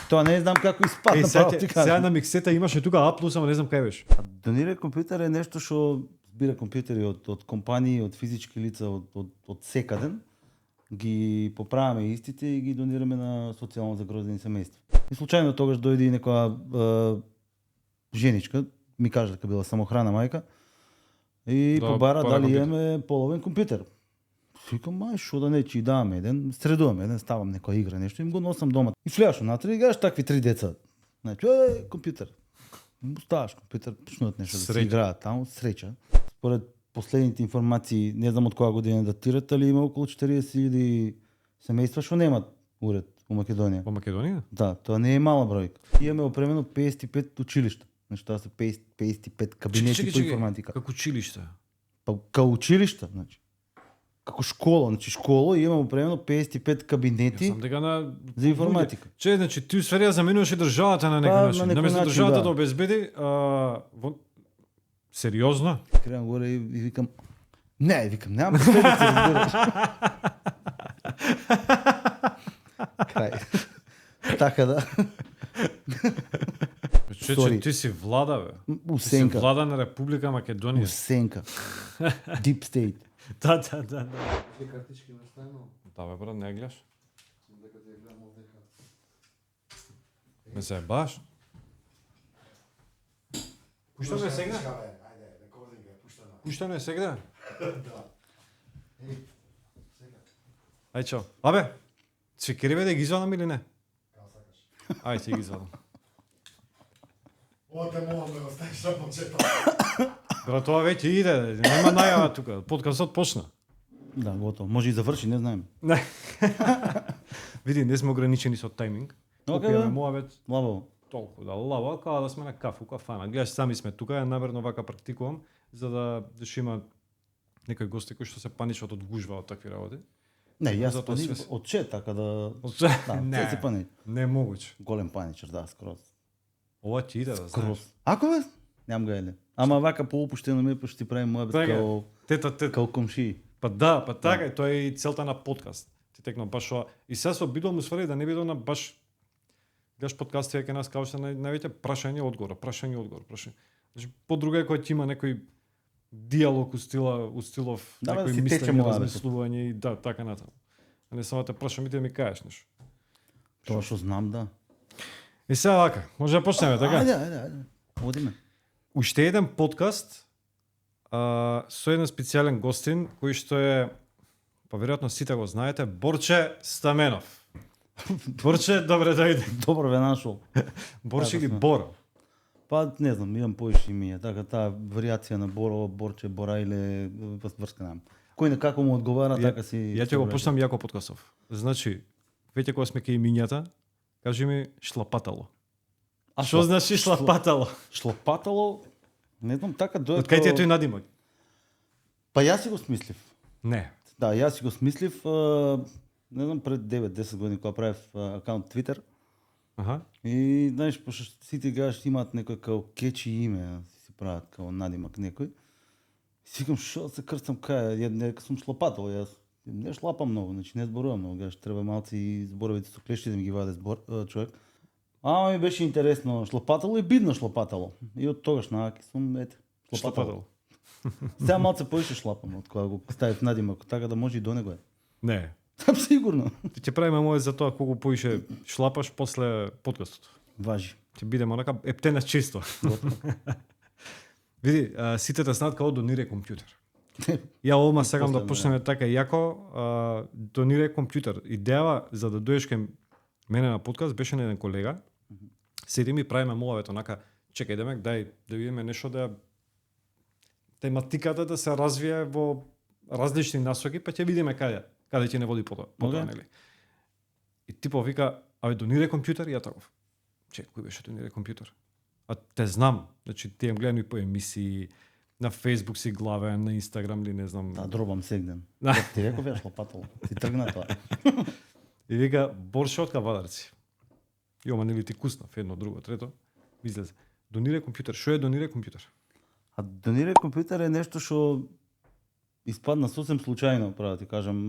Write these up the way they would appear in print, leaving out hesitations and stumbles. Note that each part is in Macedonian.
Тоа не знам како испадна, право ти сега кажам. на миксета имаше тука А+, ама не знам кај беше. Донирај компјутер е нешто што збира компјутери од компании, од физички лица, од секаден. Ги поправаме истите и ги донираме на социјално загрозени семејства. И случајно тогаш дојде и некоја женичка, ми кажа дека била самохрана мајка, и Да, побара пара дали компјутер. имаме половен компјутер. Викам, мај, шо да не, че и даваме еден, средуваме еден, ставам некоја игра, нешто, им го носам дома. И влеаш внатре и гледаш такви 3 деца. Значи, компјутер. Му ставаш компјутер, почнуваат нешто да Среќа. се играат таму, среќа. Според последните информации, не знам од која година датират, али има околу 40.000 семејства што немат уред во Македонија. Во Македонија? Да, тоа не е мала бројка. Имаме опремено 55 училишта. Значи тоа се 55 кабинети по информатика. Како училиште. Па као училишта, значи. Како школа, значи школа и имаме опремено 55 кабинети Сам дека на за информатика. Че, значи ти усвари да заменуваш и државата на Па, некој на начин. некој Наместо начин, државата да. да обезбеди, сериозно? Кренам горе и викам, не, викам, немам последици, разбираш. Крај. Така да. Че Sorry. ти си влада, бе. Ти си Усенка. влада на Република Македонија. Усенка. Deep State. Да. Ти картички ме ставено, Да, бе, брат, не гледаш. дека ти ја гледам овдека. Ме се баш. Пушта ме сега? Ајде, рекординг е, пушта на. Пушта ме сега? Да. Еј, сега, Ај, чао. Абе, цвикери да ги извадам или не? како сакаш. Ај, ти ги извадам. Ова те молам да го ставиш на почеток. Брат, тоа веќе иде, нема најава тука. Подкастот почна. Да, готово. Може и заврши, не знаем. Не. Види, не сме ограничени со тајминг. Океј, Попијаме да. муавет Лабаво. толку да лава, као да сме на кафу, кафана. Гледаш, сами сме тука, ја намерно вака практикувам, за да што има некои гости кои што се паничат од гужва од такви работи. Не, јас Затоа пани, све- отче, така да... Отче? Да, Не. се пани. Не е могуќе. Голем паничар, да, скроз. Ова ти иде, да знаеш. Скроз. Ако бе? Нямам го еле. Ама вака поопуштено ми, па ще ти правим мојабет Така е. као, Тета. као комши. Па да, па така е, тоа е и целта на подкаст. Ти текно баш ова. И сега се обидувам усвари да не бидам на баш гледаш подкасти кај нас као што највеќе прашање одговор, прашање одговор, прашање. Значи подруга е кој ти има некој диалог у стилов Да, бе, да некои си тече мислење, муабетот. размислување и да, така натаму. А не само да те прашам и ти да ми кажеш нешто. Тоа што знам, да. И сега вака, може да почнеме, така? Ајде. Одиме. Уште еден подкаст со еден специјален гостин кој што е, па веројатно сите го знаете, Борче Стаменов. Борче, добре дојде. Добро ве нашол. Борче Така или сме. Бора? Па не знам, имам поише имиња, така таа варијација на Боро, Борче, Бораиле, врска немам. Кој на како му одговара, така си. Ја ќе го почнам јако подкастов. Значи, веќе кога сме кај имињата, кажи ми шлапатало. А Што значи шлапатало? Шлапатало? Не знам, така дојде. Од кај ти е тој надимок? Па јас си го смислив. Не. Да, јас си го смислив, не знам, пред 9-10 години кога правев акаунт Twitter. Аха. И знаеш, пошто сите гледаш имаат некој као кечи име, си прават као надимак некој. И си викам, шо да се крстам кај, нека сум шлапател, јас не шлапам многу, значи не зборувам многу, гледаш, треба малци и зборовите со клешти да ми ги ваде човек. Ама ми беше интересно шлапатело и бидно шлапатело. И од тогаш наваки сум, ете, шлапатело. Шлапатало. Сега малце поише шлапам од кога го ставив надимак, така да може и до него е. Не. Там сигурно. Ти ќе правиме моје за тоа колку поише шлапаш после подкастот. Важи. Ќе бидеме онака ептена чисто. Види, сите те знаат како донирај компјутер. Ја одма сакам да Последно, почнеме така јако, донирај компјутер. Идеја за да дојдеш кај мене на подкаст беше на еден колега. Седи ми правиме муавет онака, чекај демек, дај да видиме нешто да тематиката да се развие во различни насоки, па ќе видиме каде ќе не води потоа, Океј. нели. И типов вика, абе донирај компјутер, и ја таков. Кој беше донирај компјутер? А те знам, значи ти гледам и по емисии, на Facebook си главен, на Instagram или не знам. Да, дробам сегден. Да. Ти реков ја шлапатело. Ти тргна тоа. И вика, Борше од Кавадарци. И ома нели ти куснав, едно, друго, трето, излезе. Донирај компјутер, што е донирај компјутер? А донирај компјутер е нешто што испадна сосем случајно, право да ти кажам.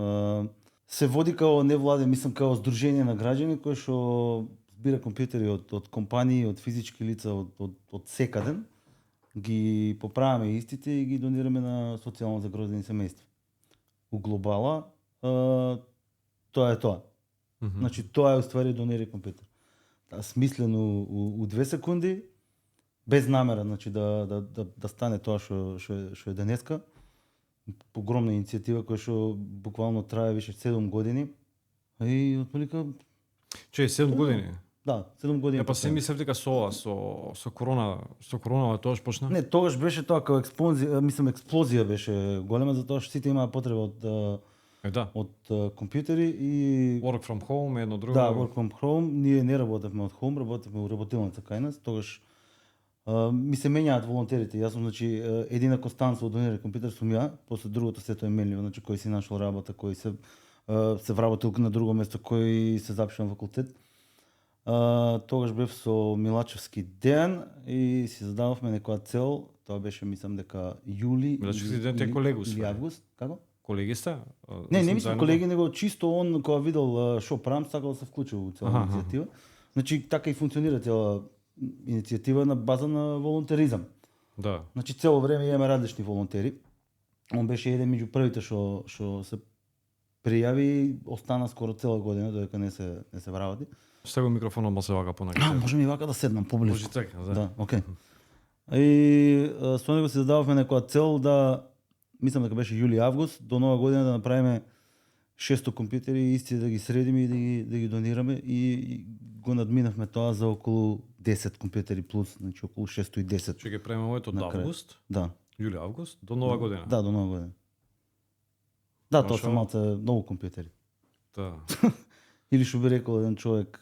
Се води као невладе, мислам као здружение на граѓани кои што збира компјутери од компании, од физички лица, од секаден, ги поправаме истите и ги донираме на социјално загрозени семејства. У глобала, тоа е тоа. Значи, тоа е уствари донери компјутер. Смислено у 2 секунди, без намера, значи да стане тоа што е денеска. Огромна иницијатива која што буквално трае више 7 години. И отприлика 7 години. да, 7 години. Па се мислев дека со коронава тоаш почна. Не, тогаш беше тоа како експлозија беше голема затоа што сите имаа потреба од компјутери и Work from home, едно друго. да, work from home. Ние не работевме од home, работевме у работилница кај нас. Тогаш ми се менјаат волонтерите. Јас сум, значи, едина констанца од донери компјутер сум ја, после другото сето е менливо, значи кој си нашол работа, кој се вработил на друго место, кој се запишал на факултет. Тогаш бев со Милачевски Дејан и си задававме некоја цел, тоа беше, мислам дека јули Милачевски Дејан те колегу или август, како? Колеги сте? Не мислам колеги, него чисто он кога видел шо правам, сакал да се вклучи во целата иницијатива. Значи така и функционира цела иницијатива на база на волонтеризам. Да. Значи цело време имаме различни волонтери. Он беше еден меѓу првите што се пријави, остана скоро цела година додека не се вработи. Сега микрофонот ма се вака понака. Можеме и вака да седнам поблиску. Може така, да. Да, окей. И со него се задававме некоја цел да, мислам дека беше јули-август, до нова година да направиме 600 компјутери исти да ги средиме и да ги донираме и го надминавме тоа за околу 10 компјутери плюс, значи околу 610. Ќе ги правиме од август, Да. јули-август до нова година. Да, до нова година. Да, тоа Машо. се малце многу компјутери. Да. Или што би рекол еден човек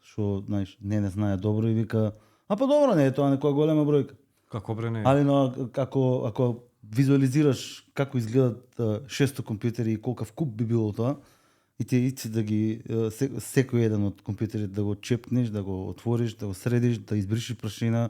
што, знаеш, не знае добро и вика, па добро не е тоа некоја голема бројка. Како бре не? Али но ако визуализираш како изгледат 600 компјутери и колкав куп би било тоа, и ти ици да ги секој еден од компјутерите да го чепнеш, да го отвориш, да го средиш, да избришиш прашина,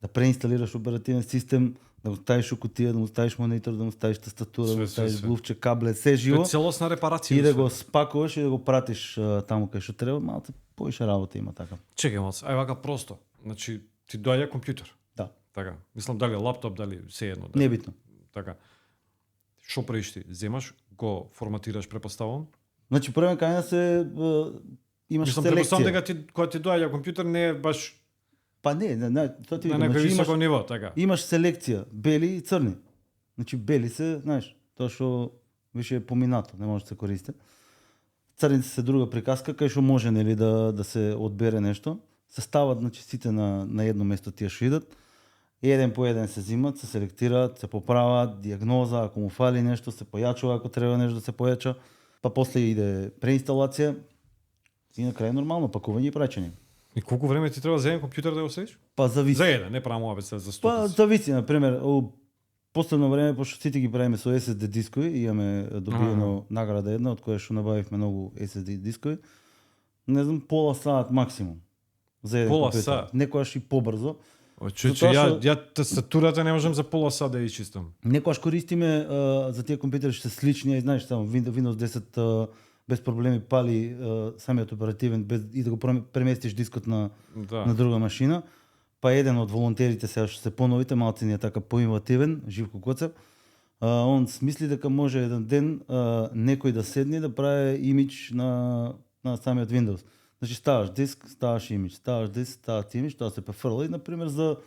да преинсталираш оперативен систем, да го ставиш у кутија, да му ставиш монитор, да му ставиш тастатура, да му ставиш глувче, кабле, се Тоа живо. е целосна репарација. И да го спакуваш и да го пратиш таму кај што треба, малце поише работа има така. Чекај малце, ај вака просто. Значи ти доаѓа компјутер. Да. Така. Мислам дали лаптоп, дали се едно. Дали. Небитно. Така. Што правиш ти? Земаш, го форматираш, препоставам? Значи прво кај нас имаш Мислам, препоставам селекција. дека ти кога ти доаѓа компјутер не е баш Па не, тоа ти на викам, некој значи високо ниво, така. имаш селекција, бели и црни. Значи бели се, знаеш, тоа што више е поминато, не може да се користи. Црните се друга приказка кај што може нели да се одбере нешто. Се стават, значи, сите на едно место тие што идат. Еден по еден се зимат, се селектираат, се поправаат, диагноза, ако му фали нешто, се појачува ако треба нешто да се појача. Па после иде преинсталација и на крај нормално пакување и праќање. И колку време ти треба за еден компјутер да го седиш? Па зависи. За еден, не правам ова за Па стотици. зависи, на пример, у последно време пошто сите ги правиме со SSD дискови, имаме добиено награда една од која што набавивме многу SSD дискови. Не знам, пола саат максимум за еден Пола компјутер. саат? Некојаш и побрзо. Чујче, Затоа ја тастатурата не можам за пола сат да ја чистам. Некојаш користиме за тие компјутери што се слични, и знаеш само Windows 10 без проблеми пали самиот оперативен без и да го преместиш дискот на друга машина. Па еден од волонтерите сега што се поновите, малци не е така поинновативен, Живко Коцев, он смисли дека може еден ден некој да седне и да прави имидж на самиот Windows. Значи ставаш диск, ставаш имидж, ставаш диск, ставаш имидж, тоа се префрла и например за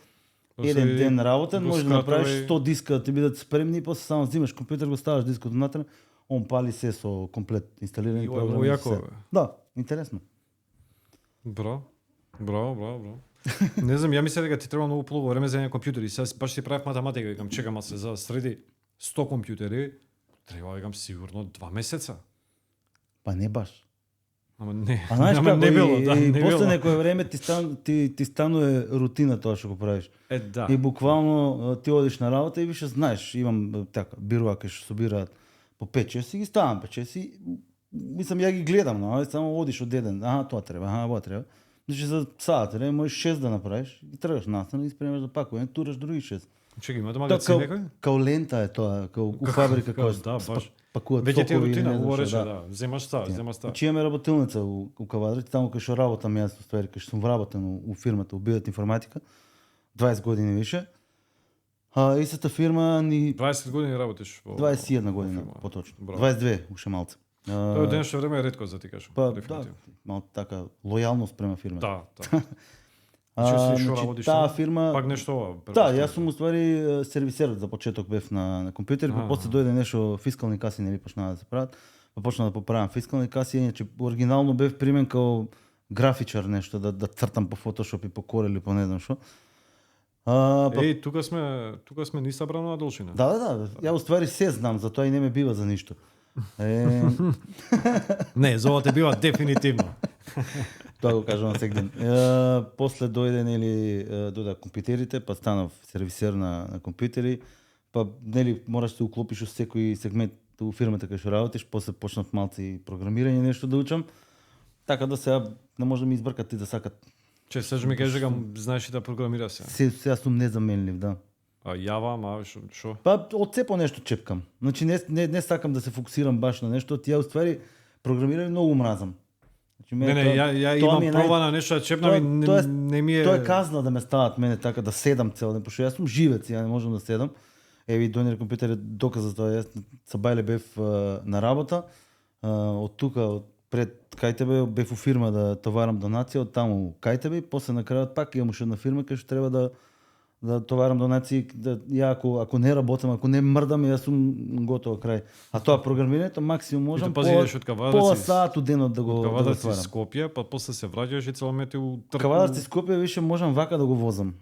еден ден работен може да направиш 100 диска да ти бидат спремни и после само взимаш компјутер, го ставаш дискот внатре, он пали се со комплет инсталирани програми. Јако. Да, интересно. Браво. Не знам, ја мислев дека ти треба многу полого време за еден компјутер и сега баш си правев математика, викам чекам се за среди 100 компјутери, треба викам сигурно 2 месеца. Па не баш. Ама не. А знаеш Ама како, не било, да, и не после било. некое време ти станува рутина тоа што го правиш. Да. И буквално ти одиш на работа и више знаеш, имам така бироа кај што собираат по 5-6 и ги ставам 5-6 и мислам ја ги гледам, но само одиш од еден, тоа треба, ова треба. Значи за саат време можеш 6 да направиш и тргаш настана и спремаш да пакуваш, тураш други 6. Чекай, има да Тоа магацин као, некој? као лента е тоа, као у фабрика која да, баш. пакуваат Веќе ти е сокови или рутина, не знам убаво што, рече, да. Земаш става, земаш става. Значи имаме работилница у Кавадрите, таму кај што работам јас, уствари кај што сум вработен у фирмата, у Биот информатика, 20 години више. Истата фирма ни 20 години работиш во 21 година, фирма. поточно. Браво. 22, уште малце. Тоа денешно време е ретко за ти кажам. Па да, дефинитивно. малку така лојалност према фирмата. Да, да. Значи, што работиш? таа таму? фирма Пак нешто ова. Да, јас сум уствари сервисер за почеток бев на компјутери, па после дојде нешто фискални каси нели почнаа да се прават. Па почна да поправам фискални каси, иначе оригинално бев примен као графичар нешто да цртам по Photoshop и по Corel или по не знам што. Еј, тука сме ни сабрано адолшина. Да, ја уствари се знам, затоа и не ме бива за ништо. Не, за ова те бива дефинитивно. Тоа го кажувам секој ден. После дојде нели дојде компјутерите, па станав сервисер на компјутери, па нели мораш да се уклопиш во секој сегмент у фирмата кај што работиш, после почнав малци и програмирање нешто да учам. Така да сега не може да ми избркат и да сакат. Че сега ми кажеш дека знаеш и да програмира се. Сега сум незаменлив, да. А Java, ма што? Па од се по нешто чепкам. Значи не сакам да се фокусирам баш на нешто, ја уствари програмирање многу мразам. Значи, Не, ја имам проба на нешто да чепнам и не ми е. Тоа е казна да ме стават мене така да седам цел ден, пошто јас сум живец, ја не можам да седам. Еви Донер компјутер е доказ за тоа. Јас со Бајле бев на работа, од тука пред кај тебе бев у фирма да товарам донација, од таму кај тебе и после на крајот пак имам уште една фирма кај што треба да товарам донации, ја ако не работам, ако не мрдам, јас сум готово крај. А тоа програмирањето максимум можам пола сат у денот да го сварам. сварам. Скопје, па после се враќаш и целомети у трку. Кавадарци Скопје више можам вака да го возам.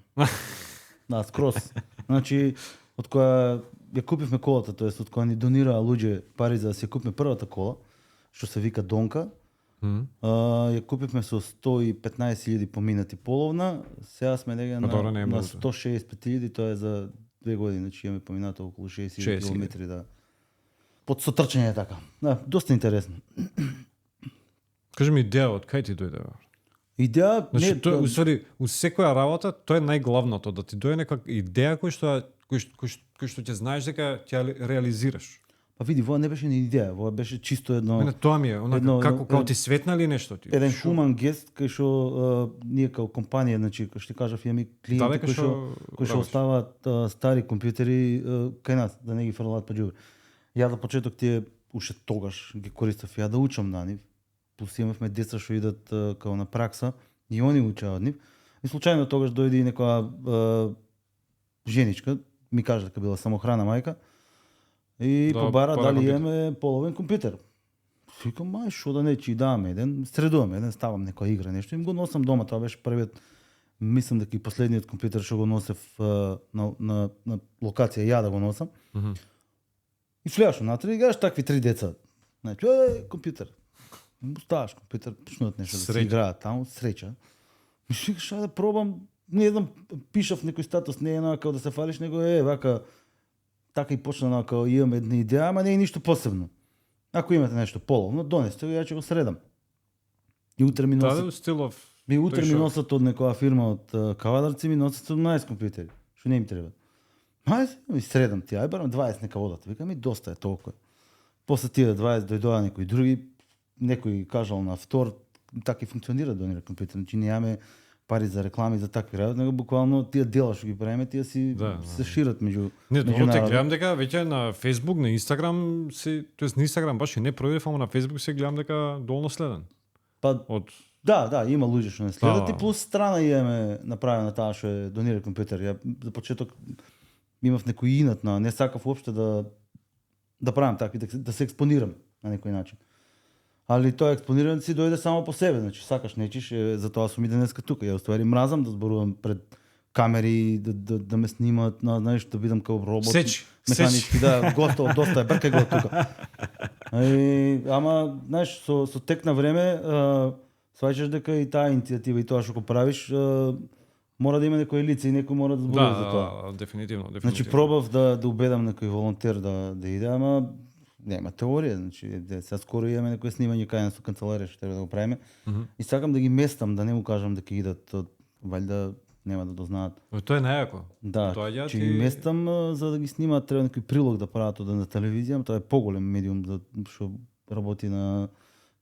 Да, скрос. Значи од која ја купивме колата, тоест од која ни донираа луѓе пари за да си купиме првата кола, што се вика Донка. Ја купивме со 115.000 поминати половна, сега сме нега на 165.000, тоа е за 2 години, значи имаме поминато околу 60.000 километри, да. Под сотрчање така. Да, доста интересно. Кажи ми идеја од кај ти дојде? Идеја, значи, тој, у секоја работа тоа е најглавното, да ти дојде нека идеја кој што ќе знаеш дека ќе реализираш. Па види, воа не беше ни идеја, воа беше чисто едно. Мене тоа ми е, како ти светна ли нешто ти? Еден хуман гест кај што ние како компанија, значи кој што кажав, имаме клиенти кои што оставаат стари компјутери кај нас, да не ги фрлаат па џубре. Ја за почеток тие уште тогаш ги користев ја да учам на нив. Плюс имавме деца што идат како на пракса и они учеа од нив. И случајно тогаш дојде и некоја женичка, ми кажа дека била самохрана мајка. И побара дали имаме половен компјутер. Викам, мај, шо да не, че даваме еден, средуваме еден, ставам некоја игра, нешто, им го носам дома, тоа беше првиот, мислам дека и последниот компјутер што го носев на локација, ја да го носам. И влеаш внатре и гледаш такви 3 деца. Значи, компјутер. Ставаш компјутер, почнуват нешто да се играат таму, среќа. Мислиш, шо да пробам, не знам, пишав некој статус, не е како да се фалиш, него вака, така и почна како имам една идеја, ама не е ништо посебно. Ако имате нешто половно, донесете го, ја ќе го средам. И утре ми носат. И утре ми носат од некоја фирма од Кавадарци, ми носат 17 компјутери. Што не им треба. Ајде, ми средам ти, барам 20 нека одат. Викам, и доста е толку. После тие 20 дојдоа некои други, некој кажал на втор, така и функционира Донер компјутер. Значи немаме пари за реклами за такви работи, него буквално тие дела што ги правиме, тие си се шират меѓу. Не, тоа те гледам дека веќе на Facebook, на Instagram се, тоест на Instagram баш и не проверив, ама на Facebook се гледам дека доволно следен. Па да, има луѓе што не следат и плюс страна имаме направена таа што е Донер компјутер. Ја за почеток имав некој инат на не сакав уопште да правам такви, да се експонирам на некој начин. Али тоа експонирање си дојде само по себе, значи сакаш нечиш, затоа сум и денеска тука. Ја уствари мразам да зборувам пред камери, да ме снимаат, знаеш, да бидам како робот. Механички, да, готово, доста е, бркај го тука. Ама, знаеш, со тек на време, сваќаш дека и таа иницијатива и тоа што го правиш, мора да има некој лице и некој мора да зборува за тоа. Да, дефинитивно. Значи пробав да убедам некој волонтер да иде, ама нема теорија, значи сега скоро имаме некој снимање кај нас со канцеларија што треба да го правиме. И сакам да ги местам, да не му кажам дека идат валјда нема да дознаат. Тоа е најако. Да, Доаѓаат че ги местам за да ги снимаат, треба некој прилог да прават од на телевизија, тоа е поголем медиум за што работи на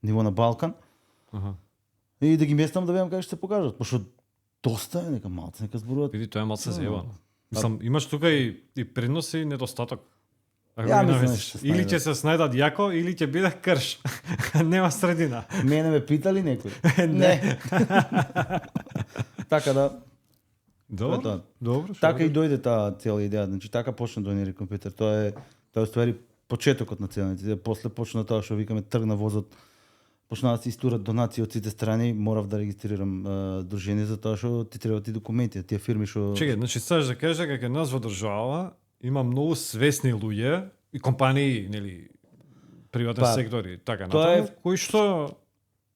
ниво на Балкан. Аха. И да ги местам да видам како ќе се покажат, пошто доста е, нека малце, нека зборуваат. Види, тоа е малце Да. заебано. Мислам, имаш тука и предноси и недостаток. Ако Ја ги мислам наместиш. што ќе Или снајдат. ќе се снајдат јако, или ќе биде крш. Нема средина. Мене ме питали некој? Не. Така да, Добро. тоа. Добро. што така и добро. дојде таа цела идеја, значи така почна Донери компјутер. Тоа е ствари почетокот на целата идеја. После почна тоа што викаме тргна возот. Почна да се истурат донации од сите страни, морав да регистрирам дружение за тоа што ти треба ти документи, тие фирми што Чекај, значи сакаш да кажеш дека кај нас во држава има многу свесни луѓе и компании, нели, приватен Па, сектор и така тоа е- натаму, кои што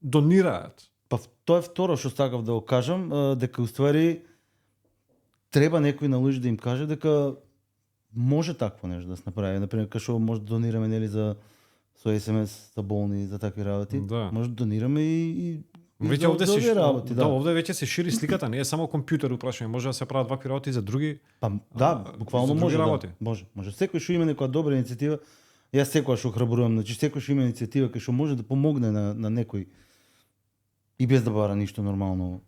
донираат. Па тоа е второ што сакав да го кажам, дека уствари треба некој на луѓе да им каже дека може такво нешто да се направи. Например, кај што може да донираме нели за со СМС за болни, за такви работи. Да. Може да донираме и Веќе за овде овие се работи, да, овде веќе се шири сликата, не е само компјутер упрашање, може да се прават вакви работи и за други. Па да, за буквално други може работи. да. Може. Секој што има некоја добра иницијатива, јас секогаш охрабрувам, значи секој што има иницијатива кај што може да помогне на некој и без да бара ништо нормално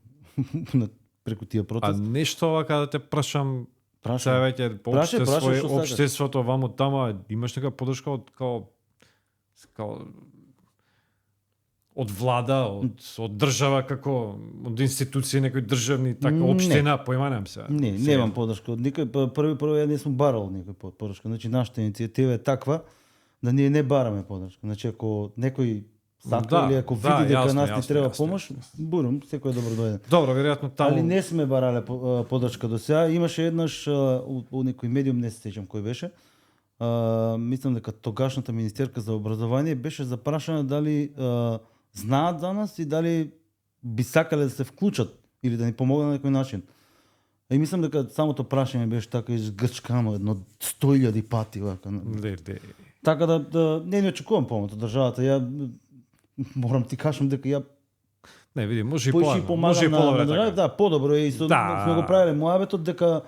преку тие А процес. нешто вака да те прашам, Прашај. сега веќе по Прашај, општество, што сакаш. општеството ваму тама, имаш нека подршка од као од влада, од држава како од институции некои државни така Не. општина, поиманам се. Не, Сега. немам подршка од никој. Прво ја не сум барал никој подршка. Значи нашата иницијатива е таква да ние не бараме подршка. Значи ако некој сака Да, или ако да, види дека јасно, нас ни јасно, треба јасно, помош, јасно. бурум, секој е добро дојде. Добро, веројатно таму. Али не сме барале подршка до сега. Имаше еднаш у некој медиум, не се сеќам кој беше. Мислам дека тогашната министерка за образование беше запрашана дали знаат за нас и дали би сакале да се вклучат или да ни помогнат на некој начин. И мислам дека самото прашање беше така изгрчкано едно 100.000 пати вака. Ле. Така да не очекувам помош од државата. Ја морам ти кажам дека ја Не, види, може и поише и поладно, може и помагам подобре на така. да, подобро е и со Да. сме го правеле моабетот дека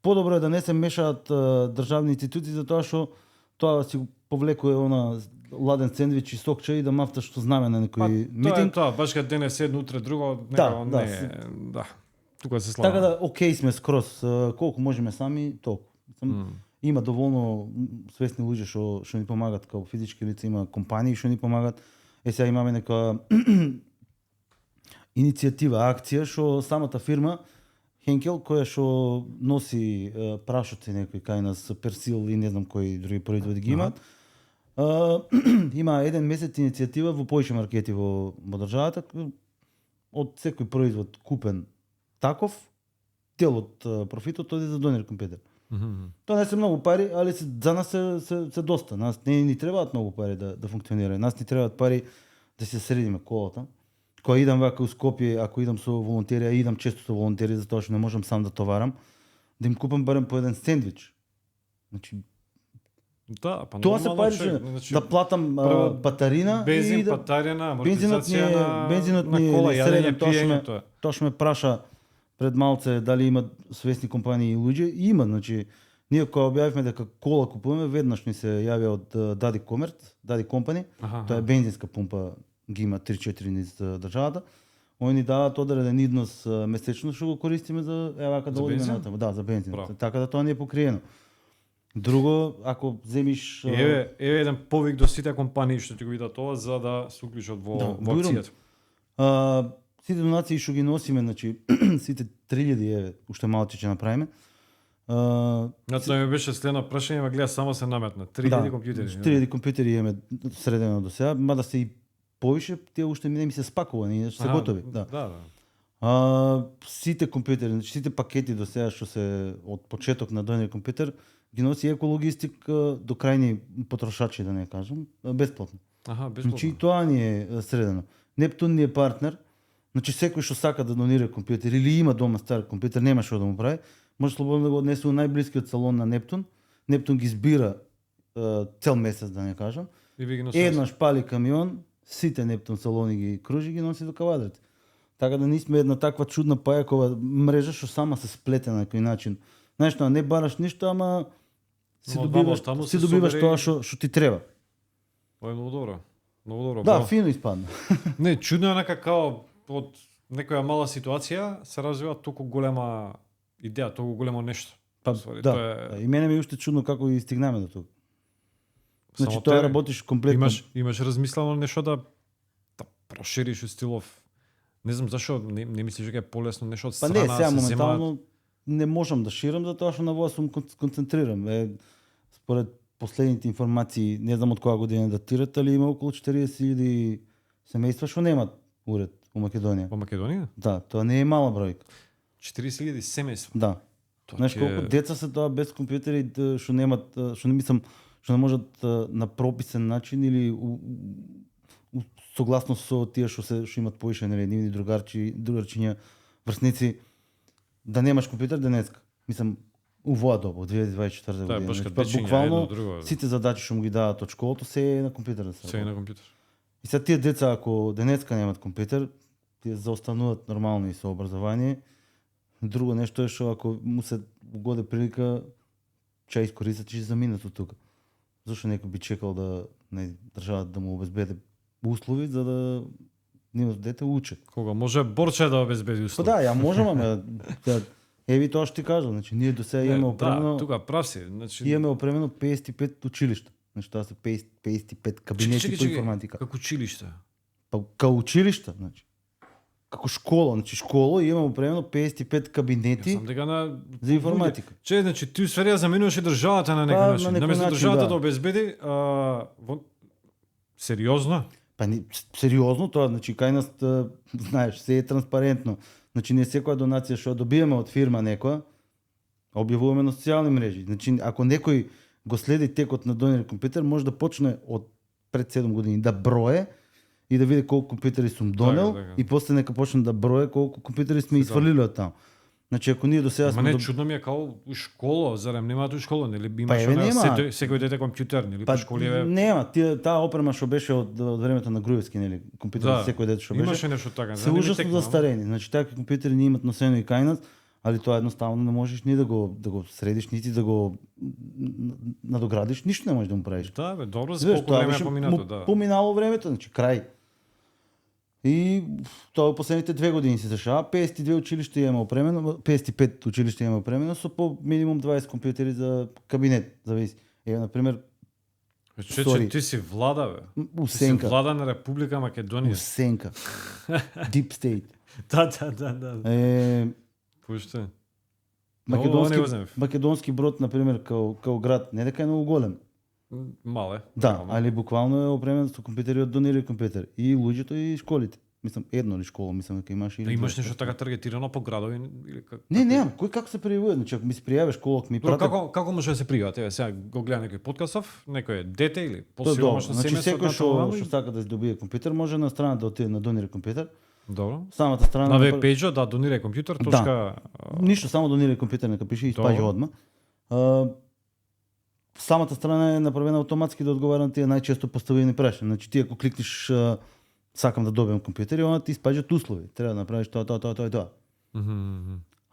подобро е да не се мешаат државни институции затоа што тоа си го повлекува она ладен сендвич и сокче и да мафташ што знаме на Па, некој тоа е митинг. тоа, баш кога денес едно, утре друго, Да, некако да, не, да. Тука се слага. Така да окей сме скроз, колку можеме сами, толку. Има доволно свесни луѓе што ни помагат како физички лица, има компании што ни помагат. Сега имаме нека иницијатива, акција што самата фирма Хенкел која што носи прашоци некои кај нас Персил и не знам кои други производи ги имаат. Има еден месец иницијатива во повеќе маркети во државата од секој производ купен таков дел од профитот оди за Донер компјутер. Тоа не се многу пари, али за нас се доста. Нас не ни требаат многу пари да функционира. Нас ни требаат пари да се средиме колата. Кога идам вака у Скопје, ако идам со волонтери, а идам често со волонтери затоа што не можам сам да товарам, да им купам барем по еден сендвич. Значи, Да, па тоа се нормално, пари човек, што значи, да платам прво, батарина бензин, и да патарина, бензинот ни амортизација бензинот на ни кола, е јадење, среден, пиење, тоа. Тоа што ме праша пред малце дали има свесни компании и луѓе, има, значи ние кога објавивме дека кола купуваме, веднаш ни се јавија од Дади Комерт, Дади Компани, тоа е бензинска пумпа, ги има 3-4 низ државата. Они ни даваат одреден износ месечно што го користиме за вака да За одиме бензин? натаму. Да, за бензин. Браво. Така да тоа не е покриено. Друго, ако земиш Еве еден повик до сите компании што ти го видат тоа за да се уклучат во Да, во верувам. акцијата. Сите донации што ги носиме, значи сите 3000 еве, уште малку ќе направиме. Тоа ми беше следно прашање, ма гледа само се наметна. 3000 компјутери. 3000 компјутери имаме средено до сега, мада се и повише, тие уште не ми се спакувани, иначе се готови. Да. Сите компјутери, значи сите пакети до сега што се од почеток на Донер компјутер ги носи екологистик до крајни потрошачи, да не кажам, бесплатно. Аха, бесплатно. Значи и тоа ни е средено. Нептун ни е партнер. Значи секој што сака да донира компјутер или има дома стар компјутер, нема што да му прави, може слободно да го однесе у најблискиот салон на Нептун. Нептун ги збира цел месец, да не кажам. И ви ги носите. Еднаш пали камион, сите Нептун салони ги кружи, ги носи до Кавадрите. Така да ние сме една таква чудна паjakова мрежа, што сама се сплете на некој начин. Знаеш, не бараш ништо, ама си Но добиваш, таму си се добиваш собери- тоа што ти треба. Ова е многу добро. Многу добро. Да, браво. фино испадна. Не, чудно е нека као од некоја мала ситуација се развива толку голема идеја, толку големо нешто. Па, Ствари, да. тоа е- И мене ми е уште чудно како и стигнаме до тука. Значи Само тоа тебе. работиш комплетно. Имаш размислено нешто да прошириш стилов. Не знам зашо не мислиш дека е полесно нешто од Па страна не, сега се моментално не можам да ширам затоа што на во сум концентрирам. Според последните информации, не знам од која година датират, али има околу 40.000 семејства што немаат уред во Македонија. во Македонија? Да, тоа не е мала бројка. 40.000 семејства. Да. Тоа Знаеш ти е- колку деца се тоа без компјутери што немаат, што не мислам, што не можат на прописен начин или согласно со тие што имат поише, нели, нивни другарчиња, врсници, да немаш компјутер денеска. Мислам, у оваа доба, 2024 Да, година. баш Значи, кад па дечиња, буквално едно, друго. сите задачи што му ги даваат од школото се е на компјутер да се Се е работи. на компјутер. И сега тие деца ако денеска немаат компјутер, тие заостануваат нормално и со образование. Друго нешто е што ако му се угоде прилика, ќе искористат и ќе заминат од тука. Зошто некој би чекал да државата да му обезбеди услови за да нивното дете учи. Кога може Борче да обезбеди Па услови. да, ја можам, ама еви тоа што ти кажам, значи ние до сега имаме опремено, Да, тука прав си. Значи имаме опремено 55 училишта. Значи тоа се 55 кабинети по информатика. Како училиште. Па као училишта, значи. Како школа, значи школа и имаме опремено 55 кабинети Сам дека на за информатика. Че, значи ти усвари ја заменуваш и државата на Па, некој на начин. некој Наместо начин, државата да. да обезбеди, сериозно? Па сериозно тоа, значи кај нас знаеш, се е транспарентно. Значи не секоја донација што ја добиваме од фирма некоја, објавуваме на социјални мрежи. Значи ако некој го следи текот на донир компјутер, може да почне од пред 7 години да брое и да види колку компјутери сум донел така. и после нека почне да брое колку компјутери сме извалили од таму. Значи ако ние до сега Ама сме не, чудно ми е као у школа, зарем немаат у школа, нели би имаш еве, нема. секој дете компјутер, нели па по школи е. нема, таа опрема што беше од времето на Груевски, нели, компјутери секој дете што беше. Имаше нешто така, Се ужасно застарени. Значи такви компјутери не имат носено и кај нас, али тоа едноставно не можеш ни да го средиш, нити да го надоградиш, ништо не можеш да му правиш. Да, бе, добро за Знаеш, колку тоа време е беше поминато, да. поминало времето, значи крај. И тоа во последните 2 години се дешава. 52 училишта имаме опремено, 55 училишта имаме опремено со по минимум 20 компјутери за кабинет, зависи. Еве на пример Че ти си влада, бе. у Ти си Сенка, влада на Република Македонија. у Сенка. Deep State. Да. Е, Пуште. македонски, не го знаев. македонски брод, например, као град, не дека е многу голем. Мал е. Да, Нормално. али буквално е опремен со компјутери од Донир компјутер. И луѓето и школите. Мислам, едно ли школа, мислам дека имаш или Имаш две. нешто така таргетирано по градови или како? Не, немам. Кој како се пријавува? Значи, ако ми се пријавиш школа, ми Добро, пратат. како може да се пријави? Еве сега го гледа некој подкастов, некој е дете или Тоа е добро. посиромашно Значи, семејство секој од што сака да добие компјутер, може на страна да отиде на Донир компјутер. Добро. Самата страна На веб пејџа да донирај компјутер, точка Ништо, само Донир компјутер нека пише и Добро. испаѓа одма. Самата страна е направена автоматски да одговара на тие најчесто поставени прашања. Значи ти ако кликнеш сакам да добијам компјутер, и она ти испаѓаат услови. Треба да направиш тоа и тоа.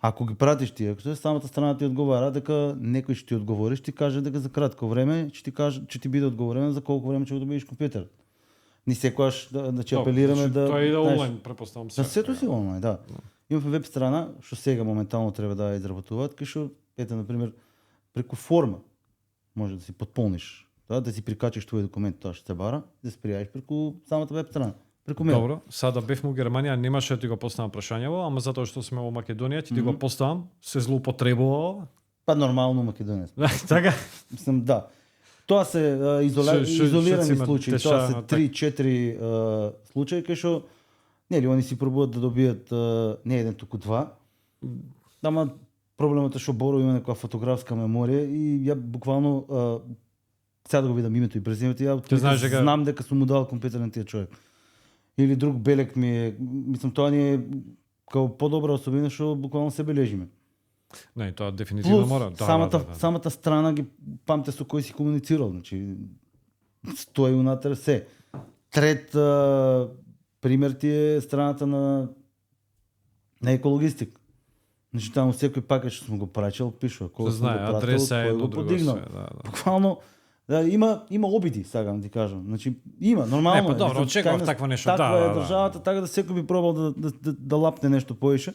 Ако ги пратиш ти, ако се самата страна ти одговара дека некој ќе ти одговори, ќе ти каже дека за кратко време ќе ти биде одговорено за колку време ќе го добиеш компјутер. Ни секогаш да ќе апелираме да Тоа и да знаеш, онлайн претпоставам да сето си онлайн, да. Имаме веб страна што сега моментално треба да ја изработуваат, кај што ете на пример преку форма може да си потполниш, да си прикачиш твој документ, тоа што се бара, да се пријавиш преку самата веб страна. Преку мејл. Добро, сада бевме у Германија, немаше да ти го поставам прашањево, ама затоа што сме во Македонија, ти го поставам, се злоупотребувало. Па нормално Македонија. Така? Мислам, да. Тоа се Шо изолирани има случаи, тешаја, тоа се така. 3-4 случаи кај што нели они си пробуват да добијат не еден туку два. Ама проблемот е што Боро има некоја фотографска меморија и ја буквално сега да го видам името и презимето, ја Ти знаеш дека- знам дека сум му дал компјутер на тие човек. Или друг белек ми е, мислам тоа ни е као подобра особина што буквално се бележиме. Не, тоа дефинитивно Плюс мора. Да, самата, да. самата страна ги памте со кој си комуницирал, значи стои унатре се. Трет пример ти е страната на Не екологистик. Значи там всеки пакет ще съм го прачил, пише, кой Се съм го знае, пратил, адреса е кой едно го друго подигнал. се, да. Буквално, да, има обиди, сега да ти кажам. Значи, има, нормално Не, е. добро, Мислам, очекував крайна- такво нещо, Таква да, е да, да. държавата, така да всеки би пробвал да лапне нещо повече.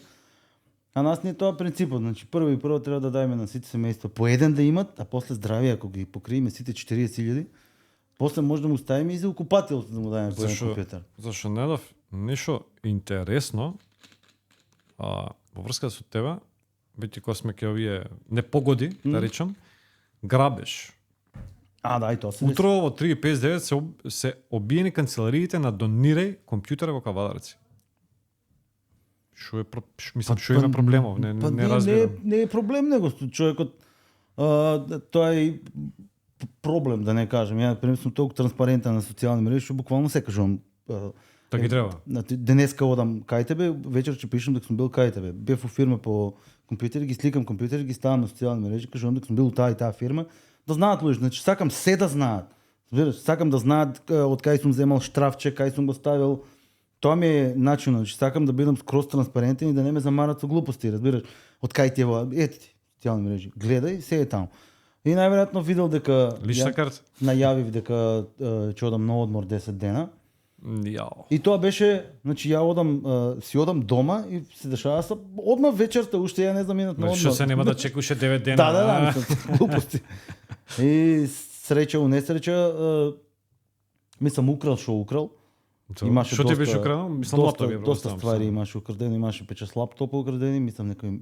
А нас не е това принципът. Значи, първо трябва да дадем на всички семейства по един да имат, а после здрави, ако ги покрием сите 40 000, после може да му ставим и за окупател да му дадем по един Зашо? компютър. Зашо не дав нешто интересно во врска со тебе, бити кога сме ке овие непогоди, да речам, грабеж. Да, и то се деси. Утро во 3:59 се обиени канцелариите на Донирај компјутера во Кавадарци. Мислам, што има проблемов, не разбирам. Не е проблем него човекот. Тоа е и проблем, да не кажем. Ја, пример, сум толку транспарентен на социјални мрежи, што буквално се кажувам. Така и треба. Денеска одам кај тебе, вечер ќе пишам дека сум бил кај тебе. Бев во фирма по компјутери, ги сликам компјутери, ги ставам на социјални мрежи, кажувам дека сум бил у таа и таа фирма, да знаат луѓе. Значи сакам се да знаат. Разбираш, сакам да знаат од кај сум земал штрафче, кај сум го ставил. Тоа ми е начинот, значи сакам да бидам скроз транспарентен и да не ме замарат со глупости, разбираш. Од кај ти е во ето ти социјални мрежи. Гледај, се е таму. И најверојатно видел дека Лична карта? најавив дека ќе одам на одмор 10 дена. Јао. И тоа беше, значи ја си одам дома и се дешава се одма вечерта, уште ја не знам минат на одмор. Што се нема да чекуше 9 дена? Да, мислам, глупости. И среќа у несреќа, мислам украл што украл. Имаше Што ти доста- беше украдено? Мислам лаптоп ја доста предпоставам ствари само. имаше украдено, имаше печат лаптопа украдени, мислам некој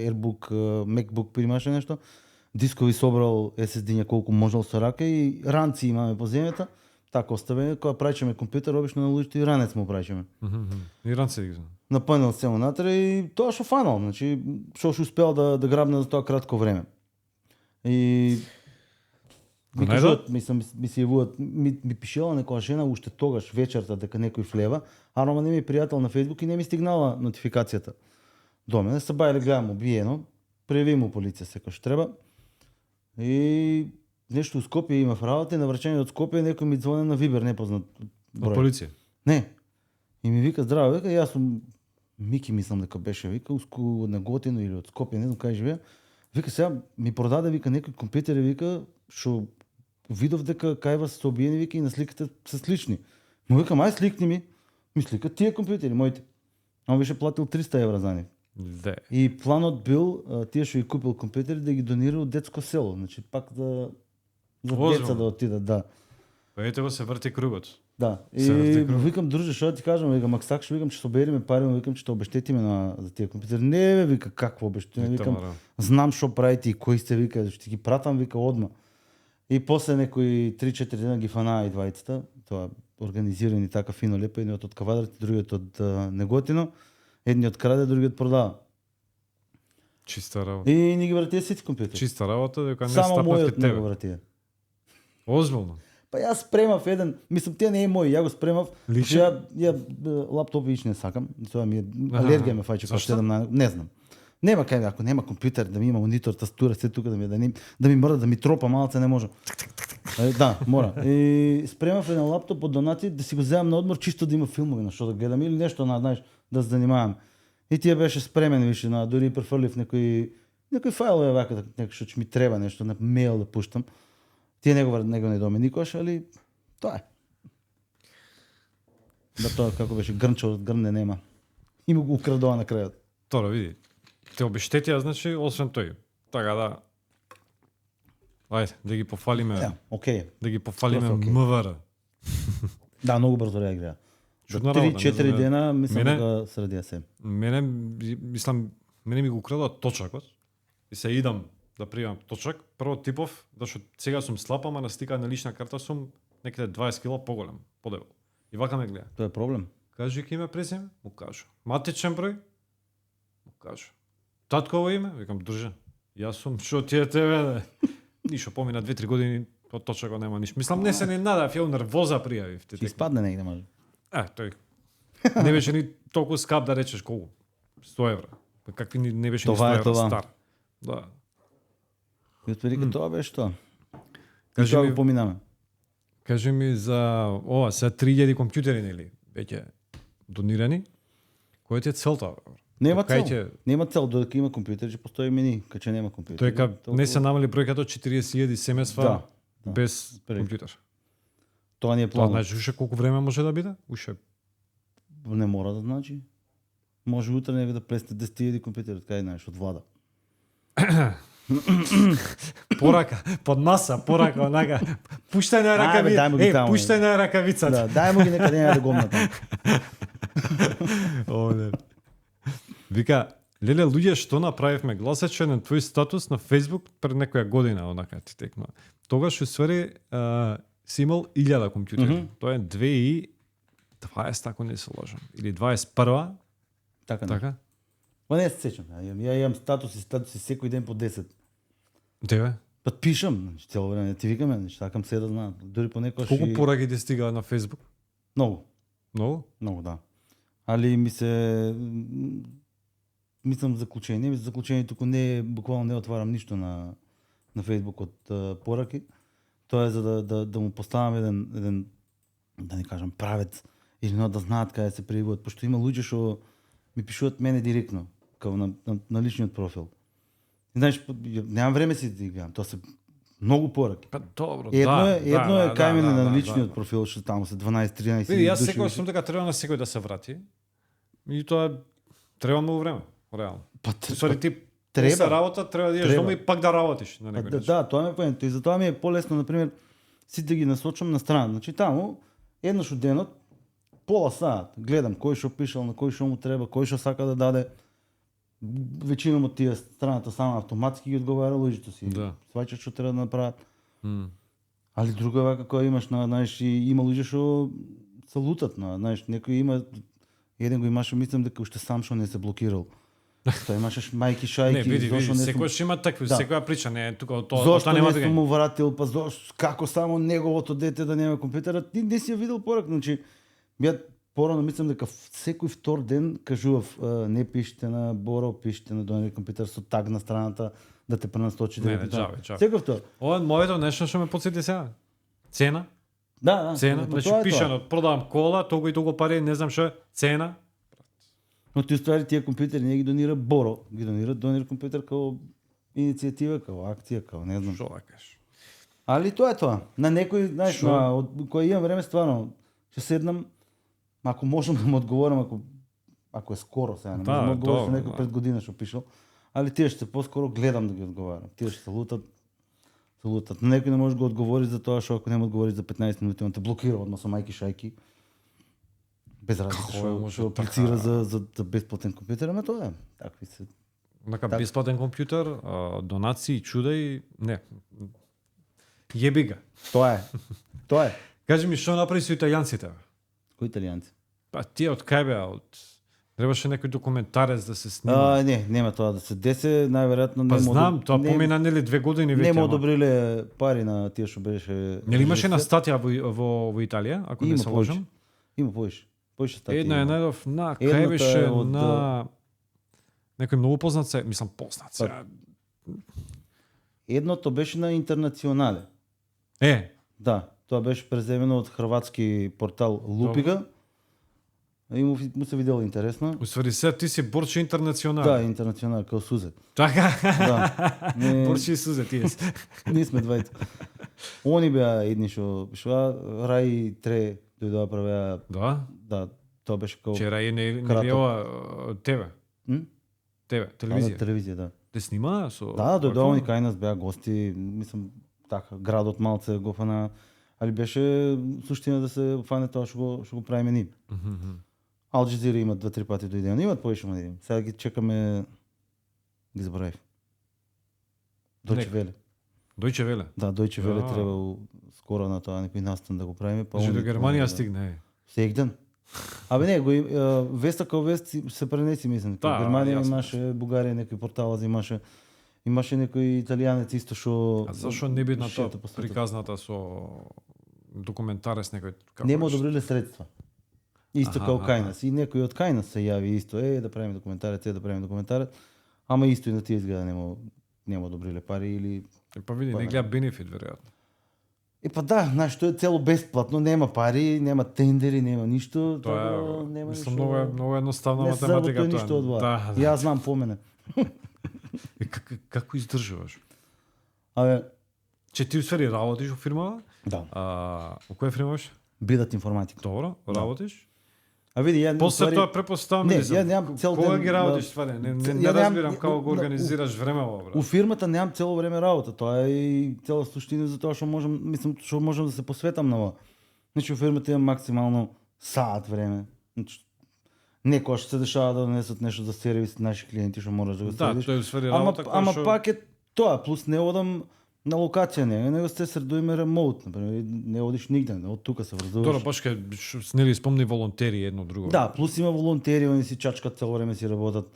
Airbook, MacBook имаше нешто. Дискови собрал SSD колку можел со рака и ранци имаме по земјата. Така оставено, кога праќаме компјутер, обично на улиците и ранец му праќаме. Иранци ги знам. Напънал се му натре и тоа што фанал, значи што успел да грабне за тоа кратко време. И Го ми најдо? кажуваат, ми се јавуваат, ми пишела некоја жена уште тогаш вечерта дека некој влева, а рома не ми е пријател на Facebook и не ми стигнала нотификацијата. До мене се бајле гледам убиено, прејави му полиција секој треба. И нешто у Скопје има в работа и на враќање од Скопје некој ми звони на Вибер, непознат Од број. полиција. Не. И ми вика, здраво, вика, јас сум Мики, мислам дека беше, вика, уску на Готино или од Скопје, не знам кај живеа. Вика, сега ми продаде, вика, некој компјутери, вика, што видов дека кај вас се обиени, вика, и на сликите се слични. Му викам, ај сликни ми сликат тие компјутери, моите. А он беше платил 300 евра за нив. Де. И планот бил, тие што ги купил компјутери, да ги донира од детско село. Значи, пак за Озбилно? деца да отидат, да. Па ете го се врти кругот. Да. Се врти И круг. викам, друже, што да ти кажам, викам, ако сакаш, викам, че собериме пари, викам, че те обещетиме за тия компјутери. Не, бе, вика, какво обещетиме, викам, Тамара. знам што правите и кои сте, вика, ще ги пратам, вика, одма. И после некои 3-4 дена ги фанаа и двајцата, тоа организирани така фино лепо, едниот од Кавадарци, другиот од Неготино, едниот краде, другиот продава. Чиста работа. И ни ги вратија сите компјутери. Чиста работа, дека не Само стапнат мојот кај не го тебе. вратија. Озбилно. Па јас спремав еден, мислам, тие не е мој, ја го спремав. Личен? Ја лаптоп вич не сакам, тоа ми е Аха. алергија ме фаќа кога Зашто? седам на, не знам. Нема кај, ако нема компјутер да ми има монитор, тастура, се тука да ми мрда, да ми тропа малце не може. Да, мора. И спремав еден лаптоп од донати да си го земам на одмор чисто да има филмови на што да гледам или нешто на, знаеш, да се занимавам. И тие беше спремен више на дури префрлив некои фајлови вака некој што ќе ми треба нешто на мејл да пуштам. Тие него не доме никош, али тоа е. Да тоа како беше грнчо од грне нема. И му го украдоа на крајот. Торо, види. Те обештетија, значи, освен тој. Така да... Ајде, да ги пофалиме, Да, окей. да ги пофалиме Скроз окей. МВР. Да, многу брзо реагира. Чудна работа, не 3-4 знам, дена мислам Мене- дека средија се. Мене ми го украдоа точакот и се идам да примам точак. Прво типов, зашто сега сум слаб, ама на стика на лична карта сум некаде 20 кила поголем, подебел. И вака ме гледа. Тоа е проблем. Кажи ке име презиме? Му кажу. Матичен број? Му кажу. Татково име? Викам, друже. Јас сум, што ти е тебе, бе? Ништо, помина 2-3 години, од точако нема ништо. Мислам, не се не надав, ја нервоза пријавив. Ќе испадне негде може. Тој. Не беше ни толку скап да речеш колку. 100 евра. Па какви не беше Това ни е 100 евра това. стар. Да. И отвери тоа беше тоа. Кажи Кажи ми- ми поминаме. Кажи ми за ова, сега 3000 компјутери нели веќе донирани. Која ти е целта? Бе? Нема Кај цел. ќе- Нема цел додека има компјутер, ќе постои мени, кај че нема компјутер. Тој ка толку- не се намали бројката од 40.000 семејства Да, да. без Преки. компјутер. Тоа не е Тоа план. значи уште колку време може да биде? Уште Не мора да значи. Може утре него да пресне 10.000 компјутери, кај знаеш, од влада. порака, под маса, порака, онака. Пуштај на ракави. дај му ги таму, Пуштај на ракавицата. Да, дај му ги нека не ја да гомна таму. О, не. Вика, леле, луѓе, што направивме? Гласаче на твој статус на Facebook пред некоја година, онака ти текнува. Тогаш, уствари, си имал 1000 компјутери. Тоа е 2020, ако не се лажам. Или 21, Така, не. така? Ма не се сеќам. Ја имам статуси секој ден по 10. Деве? Па пишам, значи цело време ти викаме, значи сакам се да знаат. Дури понекогаш Колку и- пораки ти стига на Facebook? Многу, Многу? многу да. Али ми се мислам заклучение, заклучението туку не буквално не отварам ништо на Facebook од пораки. Тоа е за да му поставам еден да не кажам правец или да знаат каде се пријавуваат, пошто има луѓе што ми пишуваат мене директно, као на личниот профил. И знаеш, немам време си да ги гледам, тоа се многу пораки. Па добро, Едно е да, кај мене на да, личниот да. профил, што таму се 12-13 Види, јас души секогаш више. сум дека треба на секој да се врати. И тоа треба многу време, реално. Па, Сори ти треба. после работа треба да идеш Треба. дома и пак да работиш на Па некој да, начин. да, тоа ми е поента. И затоа ми е полесно, например, сите ги насочам на страна. Значи таму, еднаш од денот, пола саат, гледам кој што пишал, на кој што му треба, кој што сака да даде. Веќином од тие страната само автоматски ги одговара луѓето си. Да. Сваќаш што треба да направат. М. Али друга вака која имаш на, знаеш, и има луѓе што се лутат на, знаеш, некој има еден го имаше, мислам дека уште сам што не се блокирал. Тоа имаше мајки Не, шајки, види, зошто не сум- секојаш има такви, Да. секоја прича, не е тука тоа Зошто тоа нема не да сум ги. му вратил, па зошто, како само неговото дете да нема компјутерот, ти не си ја видел порак, значи, ја порано мислам дека секој втор ден кажував, не пишете на Боро, пишете на Донер компјутер со таг на страната, да те пренасточи Не, да не, джабе, джабе. Секој втор. Ова е моето нешто што ме потсети сега. Цена, Да, цена, па значи тоа е тоа. пишано, продавам кола, толку и толку пари, не знам што, е, цена. Но ти уствари тие компјутери не ги донира Боро, ги донира Донер компјутер као иницијатива, као акција, као не знам. Што да кажеш? Али тоа е тоа. На некој, знаеш, Шо? од кој имам време стварно, ќе седнам, ако можам да му одговорам, ако е скоро сега, не Да, можам да одговорам со добро, некој да. пред година што пишал, али тие што поскоро гледам да ги одговарам. Тие што се лутат, се лутат. На некој не може да го одговори за тоа што ако не му одговори за 15 минути, он те блокира одма со мајки шајки. Без разлика Како што може што така? аплицира за бесплатен компјутер, ама тоа е. Такви се. Нака Так. бесплатен компјутер, донации, чудај, не. Јеби га. Тоа е. Тоа е. Кажи ми што направи со италијанците? Бе? Кои италијанци? Па тие од кај беа? Од требаше некој документарец да се снима. Не, нема тоа да се десе, најверојатно Па нема знам, тоа не- помина нели 2 години веќе. Нема ама. одобриле пари на тие што беше. Нели имаше една режисер. статија во Италија, ако не Има се лажам? Има повеќе. Повеќе статии. Една е има. најдов на Едната кај беше е од, на некој многу познат се, мислам познат се. Па, Едното беше на Интернационале. Да, тоа беше преземено од хрватски портал Лупига. И му се видело интересно. Уствари се ти си Борче Интернационал. Да, Интернационал, као Сузе. Така. Да. Не, Борче и Сузе тие се. ние сме двајца. Они беа едни што Рај Тре дојдоа правеа, Да. да, тоа беше као Вчера е не Краток. ова тебе. М? Тебе, Да, телевизија. телевизија, да. Те снима со Да, дојдоа вако? они кај нас беа гости, мислам така, градот малце го фана, али беше суштина да се фане тоа што го правиме ние. Мгм. Ал Джазира имат 2-3 пати дојдеа, имат повеќе да идем. Сега ги чекаме, ги заборавив. Дојче Нека. Веле. Дојче Веле. Да, Дојче Веле Да. треба скоро на тоа некој настан да го правиме, па Значи они до Германија да. стигне. Секој ден. Абе не, веста као вест се пренеси, мислам. Да, Да, Германија јасно, имаше, Бугарија некои портала имаше некој италијанец исто што А зашо не би на тоа шета по светот. приказната со документарец некој како Нема беше? одобриле средства. Исто Аха, као аха. кај нас. И некој од кај нас се јави исто, да правиме документарец, да правиме документарец. Ама исто и на тие изгледа нема одобриле пари или Па види, Па не не. гледа бенефит веројатно. Па да, знаеш, тоа е цело бесплатно, нема пари, нема тендери, нема ништо, Тоа е, тоа нема мислам, ништо. многу едноставна Не се математика заработува тоа. ништо од тоа. Да, И јас знам по мене. Како издржуваш? Абе, Че ти усвари работиш во фирмава? да, Во која фирма беше? бидат информатика. Добро, работиш? А види, ја После тоа препоставам Не, ли ја немам цел Кога ден ги работиш ствари? Не ја не немам- разбирам како го у- организираш времево, У брат. фирмата немам цело време работа, тоа е и цела суштина за тоа што можам, мислам, што можам да се посветам на ова. Значи, у фирмата имам максимално саат време. Значи, некоја што се дешава да донесат нешто за сервис наши клиенти што можеш да го Да, следиш. тој усвари Ама, работа ама што пак е тоа, плюс не одам на локација него се средуеме ремоут, например, не одиш нигде, од тука се врзуваш. Добро, баш кај снели спомни волонтери едно друго. Да, плюс има волонтери, они си чачкат цело време си работат.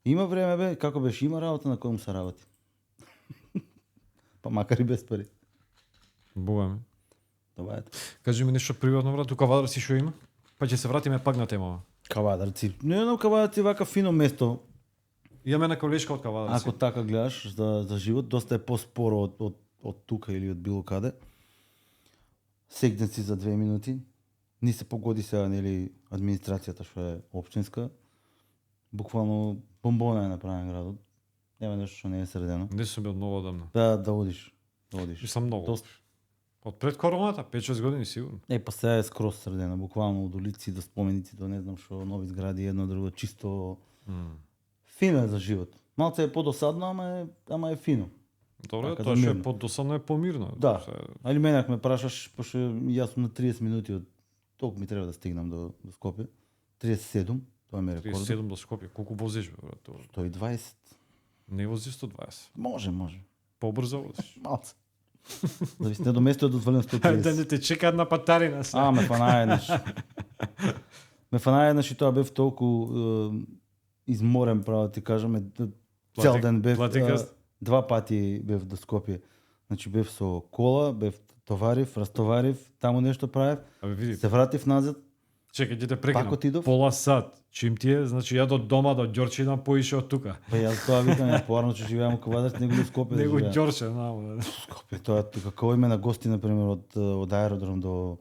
Има време бе, како беше, има работа на која му се работи. Па макар и без пари. Бога ми. Тоа е. Кажи ми нешто приватно, брат, тука Вадар си што има? Па ќе се вратиме пак на темава. Кавадарци. Не знам Кавадарци е вака фино место. Имаме една колешка од Кавадар. Ако така гледаш за живот, доста е поспоро од тука или од било каде. Сегден си за 2 минути. Ни се погоди сега, нели, администрацијата што е општинска. Буквално бомбона е направен градот. Нема нешто што не е средено. Не сум бил многу одамна. Да одиш. Да одиш. Мислам многу. Доста. Од пред короната, 5-6 години сигурно. Па сега е скроз средено, буквално од улици до споменици до не знам што, нови згради, едно друго, чисто фино е за живот. Малце е подосадно, ама е фино. Добро, Така, тоа за што е мирно. подосадно е помирно. Да. Се- Али мене ако ме прашаш, пошто јас сум на 30 минути од толку ми треба да стигнам до Скопје. 37, тоа ми е рекорд. 37 до Скопје. Колку возиш, бе, брат? Тоа? 120. Не вози 120. Може. Побрзо возиш. Малце. Зависи до место да дозволам Да не 130. те чекаат на патарина се. Ме фана еднаш. Ме фана еднаш и тоа бев толку изморен, право да ти кажам. Цел ден бев, Платикаст? 2 пати бев до Скопје. Значи бев со кола, бев товарив, растоварив, таму нешто правев, Абе види, се вратив назад. чекај ќе те прекинам. Пак отидов? Пола сат. Чим ти е, значи ја до дома до Ѓорче идам поише од тука. Па јас тоа викам, ја поарно че живеам у Кавадарци, него у Скопје да Него живеам. Ѓорче, знамо. Скопје, тоа тука, како име на гости, например, од аеродром до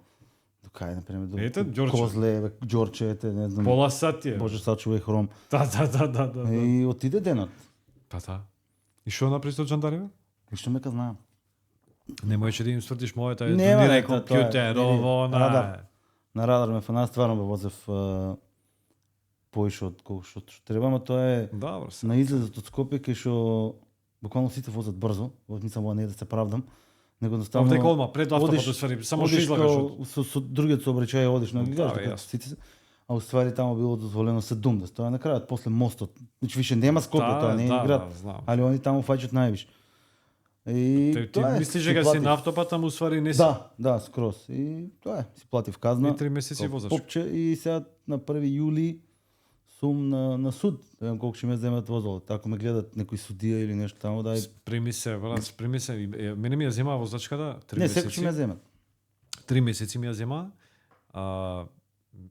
кај, например, до Ете, Ѓорче. Козле, бе, Ѓорче, ете, не знам. Пола сат ти е. Боже, сачувај хром. Да. И отиде денот. Па да. И што направи со джандариве? И што ме знаам. Не можеше да им свртиш мојата, Нема, донирај тоа е, компјутер, нели, ово, радар. На радар ме фана, стварно бе возев поише од колку што треба, ама тоа е Да, брат. на излезот од Скопје кај што буквално сите возат брзо, мислам ова не е да се правдам, него едноставно Овде колма, пред автопат, усвари, само што одиш излагаш као од... со другиот сообраќај одиш, но ги Да, гледаш бе, дека јасно. сите се, а уствари таму било дозволено 7 да стоја на крајот, после мостот. Значи више нема Скопје, тоа не е град, знам. али они таму фаќаат највиш. И Ти тоа е, мислиш си дека си платив. на автопат, ама усвари не си. Да, скроз. И тоа е, си платив казна. И 3 месеци Као возаш. Попче и сега на 1 јули сум на суд. Да видам колку ќе ме земат возало. Тако ме гледат некој судија или нешто таму да Спреми се, брат, спреми се. Мене ми ја зема возачката 3 не месеци. секој ќе ме земат. 3 месеци ми ја зема.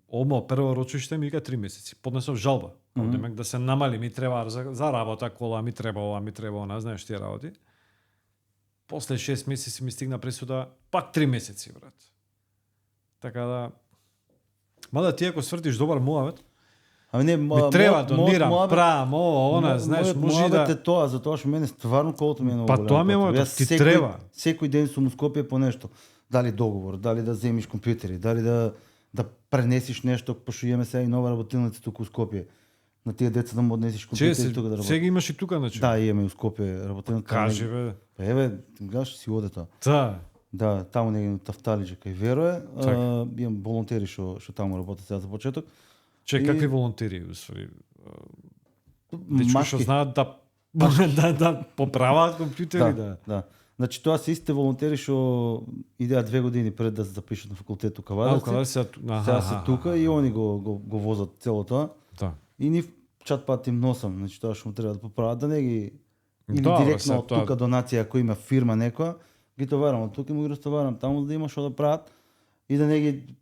Омо прво рочиште ми вика 3 месеци. Поднесов жалба. Мгм. Демек да се намали, ми треба за работа, кола, ми треба ова, ми треба она, знаеш тие работи. После 6 месеци ми стигна пресуда, пак 3 месеци, брат. Така да... Мада ти ако свртиш добар муавет, Ами не, ми треба, донирам, правам, ово, она, знаеш, може и да... е тоа, затоа што мене стварно колото ми е многу Па голема тоа ми е потреба. моето, Јас ти секој- треба. Секој ден сум у Скопје по нешто. Дали договор, дали да земиш компјутери, дали да пренесиш нешто, пошто имаме сега и нова работилница тука у Скопје. На тие деца да му однесиш Че, компјутери тука да работи. сега имаш и тука, значи. Да, имаме у Скопје работилница. Кажи, бе. Па еве, гледаш си оде тоа. Да. Да, таму негде на Тафталиџе кај Верое. Така. Имам волонтери што таму работат сега за почеток. Че, И- какви волонтери, усвари? Дечко што Машки. знаат да да поправаат компјутери, да. Да. Значи тоа се истите волонтери што идеа 2 години пред да се запишат на факултет у А, Кавадарци. кога се Сега се тука и они го возат цело тоа. Да. И нив чат пат им носам, значи тоа што му треба да поправат, да не ги или Да, бе, директно сега од тоа- тука донација ако има фирма некоја, ги товарам од тука и му ги растоварам таму за да има што да прават и да не ги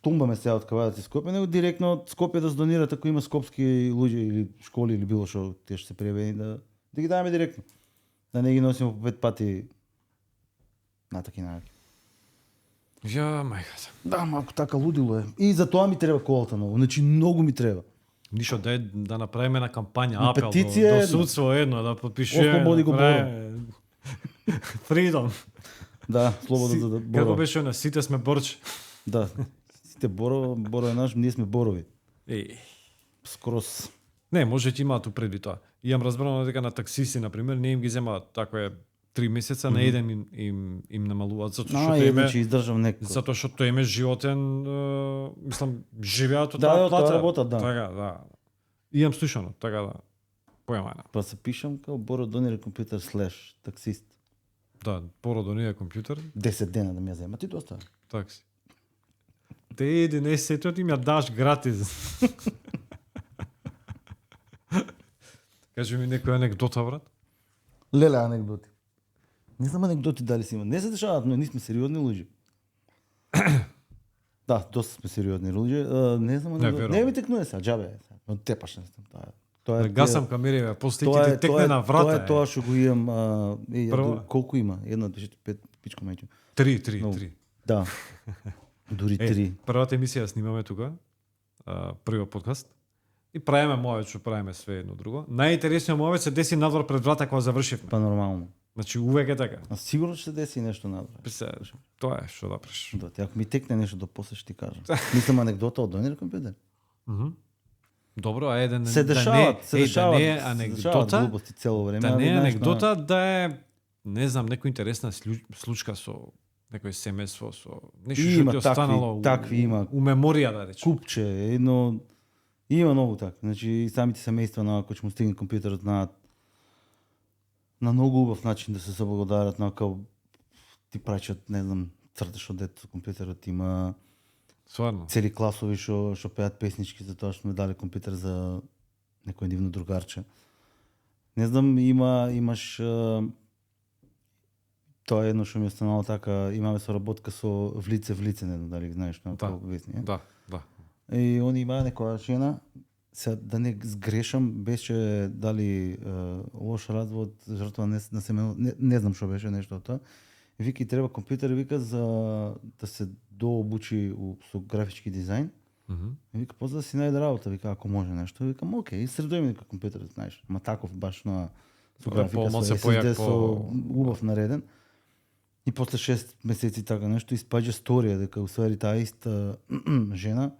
тумбаме сега од Кавадарци Скопје, него директно од Скопје да се донират ако има скопски луѓе или школи или било што тие што се пријавени да ги даваме директно. Да не ги носиме по 5 пати на таки најаки. Ја, мајка. Да, малку така лудило е. И за тоа ми треба колата ново. Значи многу ми треба. Ништо да направиме на кампања, На апел петиција до едно. судство едно, да подпишеме. Ослободи го Freedom. Да, слободно за да Како Боро. беше на сите сме борчи. Да. Сите Боро е наш, ние сме Борови. Скрос. Не, може ќе имаат предвид тоа. Имам разбрано дека на таксисти на пример не им ги земаат такое 3 месеца, на еден им намалуваат затоа што тој еден име ќе издржам некој. затоа што тој име животен, мислам, живеат од Да, таа од тоа плата. работат, да. Така, да. Имам слушано, така да. Појамајна. Па се пишам као Боро донира компјутер слеш таксист. Да, порода не е компјутер, 10 дена да ми ја земат и доста. такси. Те 11 им ја даш гратис. Кажи ми некоја анекдота, брат. Леле анекдоти. Не знам анекдоти дали си има. Не се дешаваат, но ние сме сериозни луѓе. Да, доста сме сериозни луѓе. Не знам анекдоти. верувам. Не ми текнуе сега, џабе. Од тепаш не сум. Тоа Да е гасам камерите, после ќе ти текне на врата. Тоа е тоа што го имам. Прво. Колку има? 1, 2, 4, 5, пичко мајче. 3. Да. Дури 3. Првата емисија снимаме тука, првиот подкаст. И правиме мовет, што правиме све едно друго. Најинтересниот мовет се деси надвор пред врата кога завршивме. Па нормално. Значи увек е така. А сигурно ќе се деси нешто надвор. Тоа е што да преш. Да, ти ако ми текне нешто до после ќе ти кажам. Мислам анекдота од донер компјутер. Добро, а еден Се дешават, се дешават. да не е се дешават анекдота, глупости цело време. да али не е знаеш, анекдота, да е не знам, некоја интересна случка со некој семејство, со нешто што Има ти такви, останало такви има. у меморија да речем. Купче, едно има многу така. Значи и самите семејства на кои ќе му стигне компјутерот на многу убав начин да се соблагодарат на као ти праќат, не знам, црташ од дето компјутерот има Стварно. цели класови што пеат песнички за тоа што ме дали компјутер за некој дивно другарче. Не знам, имаш тоа е едно што ми останало така, имаме соработка со Влице, не знам дали знаеш на Да. вестни. Да. И они имаа некоја жена, се да не сгрешам, беше дали лош развод, жртва на семејно, не знам што беше нешто од тоа. И вика и треба компјутер, вика за да се дообучи со графички дизајн. И вика после да си најде работа, вика ако може нешто, вика окей, средој ми нека компјутер, знаеш, ма таков баш на со графика, со SSD, со убав нареден. И после 6 месеци така нешто испаѓа сторија дека усвари таа иста жена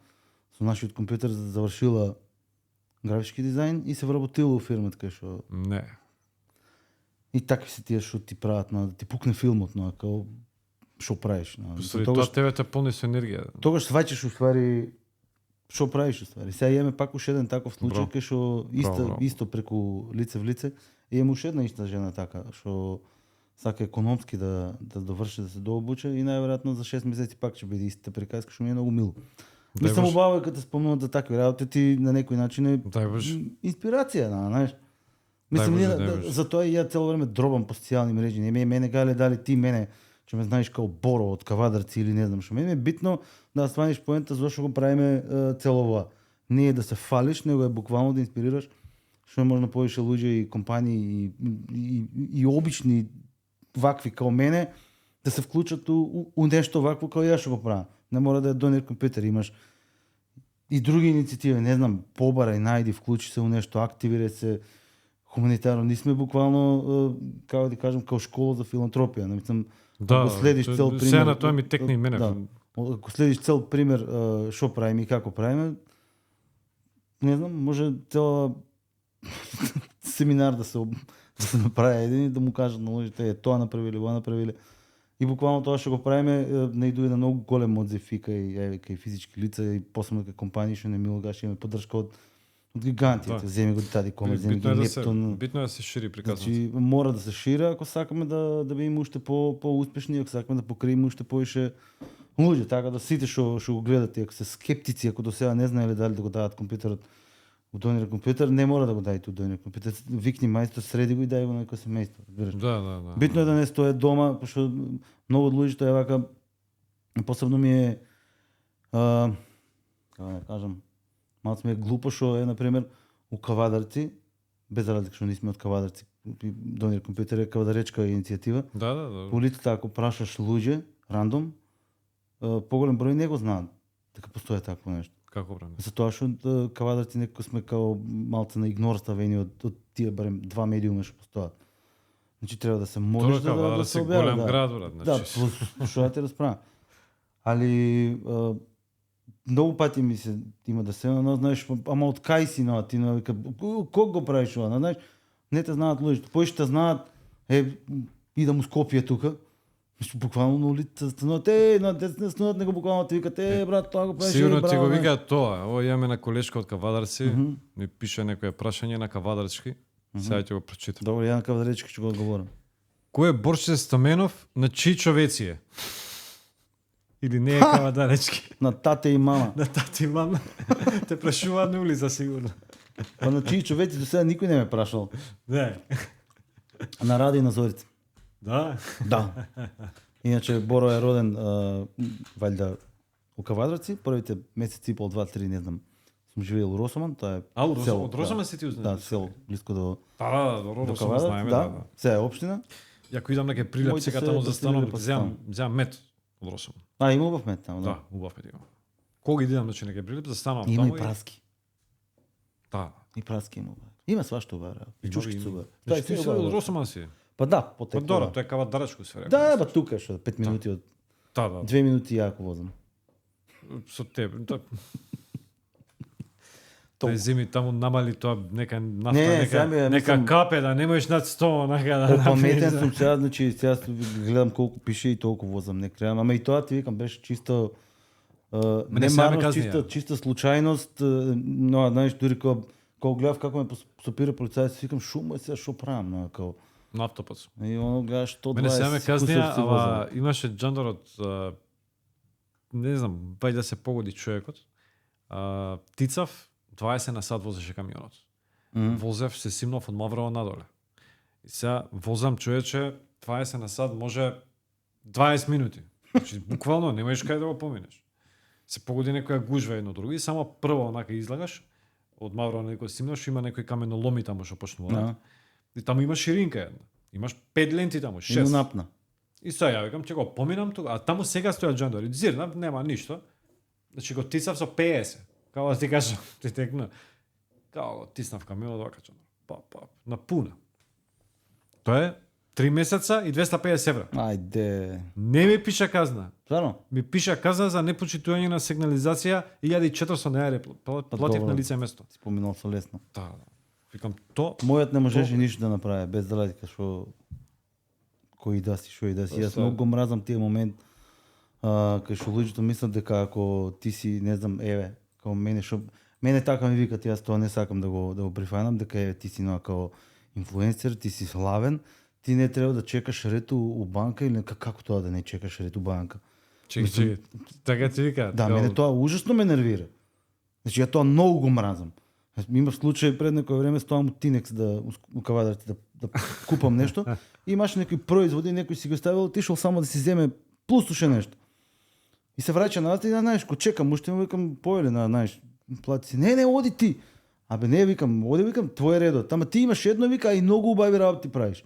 со нашиот компјутер завршила графички дизајн и се вработила у фирмата кај што Не. и такви се тие што ти прават на да ти пукне филмот, на као што правиш, на. Тоа тебе те полни со енергија. Тогаш сваќаш уствари што правиш уствари. Сега имаме пак уште еден таков случај кај што исто преку лице в лице и имаме уште една иста жена така што сака економски да доврши да се дообучи и најверојатно за 6 месеци пак ќе биде истата приказка што ми е многу мило. Мислам убаво е кога те спомнуват за такви работи ти на некој начин е инспирација, знаеш. Мислам за тоа и ја цело време дробам по социјални мрежи. Не мене гале дали ти мене ќе ме знаеш као Боро од Кавадарци или не знам што. Мене е битно да стваниш поента зашто го правиме цело ова. Не е да се фалиш, него е буквално да инспирираш што е можно повеќе луѓе и компании и обични вакви као мене да се вклучат у нешто вакво као ја што го правам. Не мора да е донер компјутер, имаш и други иницијативи, не знам, побарај, најди, вклучи се у нешто, активирај се хуманитарно. Ние сме буквално, како да кажам, као школа за филантропија. Мислам, Да, следиш цел пример. Сега на тоа ми текне и мене. Да. Ако следиш цел пример што правиме и како правиме, не знам, може цела семинар да се направи еден и да му кажат на луѓето тоа направиле, ова направиле. И буквално тоа што го правиме најдува на многу голем одзив и кај физички лица и посебно кај компании што не ми лгаш, имаме поддршка од гигантите. Земи го Тади Комер, земи го Нептун. Битно е да се шири приказната. Значи мора да се шири ако сакаме да бидеме уште по-успешни, ако сакаме да покриеме уште повеќе луѓе, така да сите што го гледат, ако се скептици, ако досега не знаеле дали да го дадат компјутерот у донер компјутер, не мора да го дајте у донер компјутер. Викни мајстор, среди го и дај го на некој семејство, разбираш? Да. Битно е да не стои дома, пошто многу од луѓето е вака, посебно ми е како да кажам, малку ми е глупо што е на пример у Кавадарци, без разлика што ние сме од Кавадарци, донер компјутер е кавадаречка иницијатива. Да. По улицата ако прашаш луѓе, рандом, поголем број не го знаат дека постои такво нешто. Како време? Затоа што кавадарци некако сме као малце на игнор ставени од тие барем два медиума што постојат. Значи треба да се можеш да се објави. Голем град, брат, Да, значи. што да те расправам. Али многу пати ми се има да се, знаеш, ама од кај си, ти вика, ког го правиш ова, знаеш, не те знаат луѓето, пои те знаат, идам у Скопје тука, буквално на улица стануват, не стануват, него буквално ти викат, брат, тоа го правиш, Сигурно ти го браво, викаат тоа. Ово имаме на колешка од Кавадарци, ми пише некое прашање на Кавадарчки. Сега ќе го прочитам. Добро, ја на кавадаречки ќе го одговорам. Кој е Борче Стаменов на чии човеци е? Или не е Кавадаречки? На тате и мама. На тати и мама. Те прашуваат на улица сигурно. Па на чии човеци до сега никој не ме прашал. Не. На Ради и на Зорица. Да. Да. Иначе Боро е роден валјда у Кавадарци, првите месеци и пол, 2-3, не знам. Сум живеел у Росоман, тоа е село. Од Росоман си ти узнаеш? Да, село, близко до Да, до до Росоман Кавадар. знаеме, Да, да. се е општина. Ја ако идам неке прилеп Моите сега се таму простирале застанувам, по земам мет од Росоман. Има убав мет таму, Да, да. убав мет има. Кога идам значи неке прилеп, застанувам Има таму и праски. Да. И праски има убав. Има свашто убав. И чушки се убав. Тоа ти си од Росоман си. Па да, Па потекло. добро, тоа е Кавадарачко сфера. Да, ба тука што 5 минути од Да. 2 минути јако возам. Со тебе. Тој земи таму намали тоа нека нафта, Не, сега ми е, нека мислам- капе да немаш над 100, нека да. Опаметен сум сега, значи сега гледам колку пише и толку возам, не креам. Ама и тоа ти викам беше чисто Мене не сега ме марност, казни, чиста случајност, но знаеш дури кога гледав како ме стопира полицајец, си викам шумо е сега што правам, но као На автопат. и оно гледаш 120. Мене сега ме казнија, кусур си возам. ама имаше джандар од не знам, бај да се погоди човекот. Тицав 20 на сат возеше камионот. Возев се симнов од Маврово надоле. И сега возам човече 20 на сат може 20 минути. Значи буквално немаш кај да го поминеш. Се погоди некоја гужва едно друго и само прво онака излагаш од Маврово на некој симнаш, има некој каменоломи таму што почнува. Да. И таму има ширинка една. Имаш 5 ленти таму, 6. Има напна. И сега ја викам, ќе го поминам тука, а таму сега стојат джандори. Зирнав, нема ништо. Значи го тисав со 50. Као да ти кажам, ти текна. Као го тиснав камионот вака джандор. На пуна. Тоа е 3 месеца и 250 евра. Ајде. Не ми пиша казна. Стварно? Ми пиша казна за непочитување на сигнализација 1400 неари платив добро. на лице место. Си поминал со лесно. Да. Викам, то Мојот не можеше ништо да направи без да ради што кој да си, што и да си. Јас многу го мразам тие момент кај што луѓето мислат дека ако ти си, не знам, као мене така ми викат, јас тоа не сакам да го прифајнам, дека ти си као инфлуенсер, ти си славен, ти не треба да чекаш ред у банка или како тоа да не чекаш ред у банка. чеки. Така ти вика. Да, мене тоа ужасно ме нервира. Значи ја тоа многу го мразам. Имав случај пред некој време стоам у Тинекс у Кавадарци да купам нешто и имаш некои производи, некој си го ставил, отишол само да си земе плюс нешто. И се враќа назад и знаеш, ко чекам, уште му викам поеле знаеш, плати си. Не, оди ти. Абе не викам, твој редот. Ама ти имаш едно вика и многу убави работи правиш.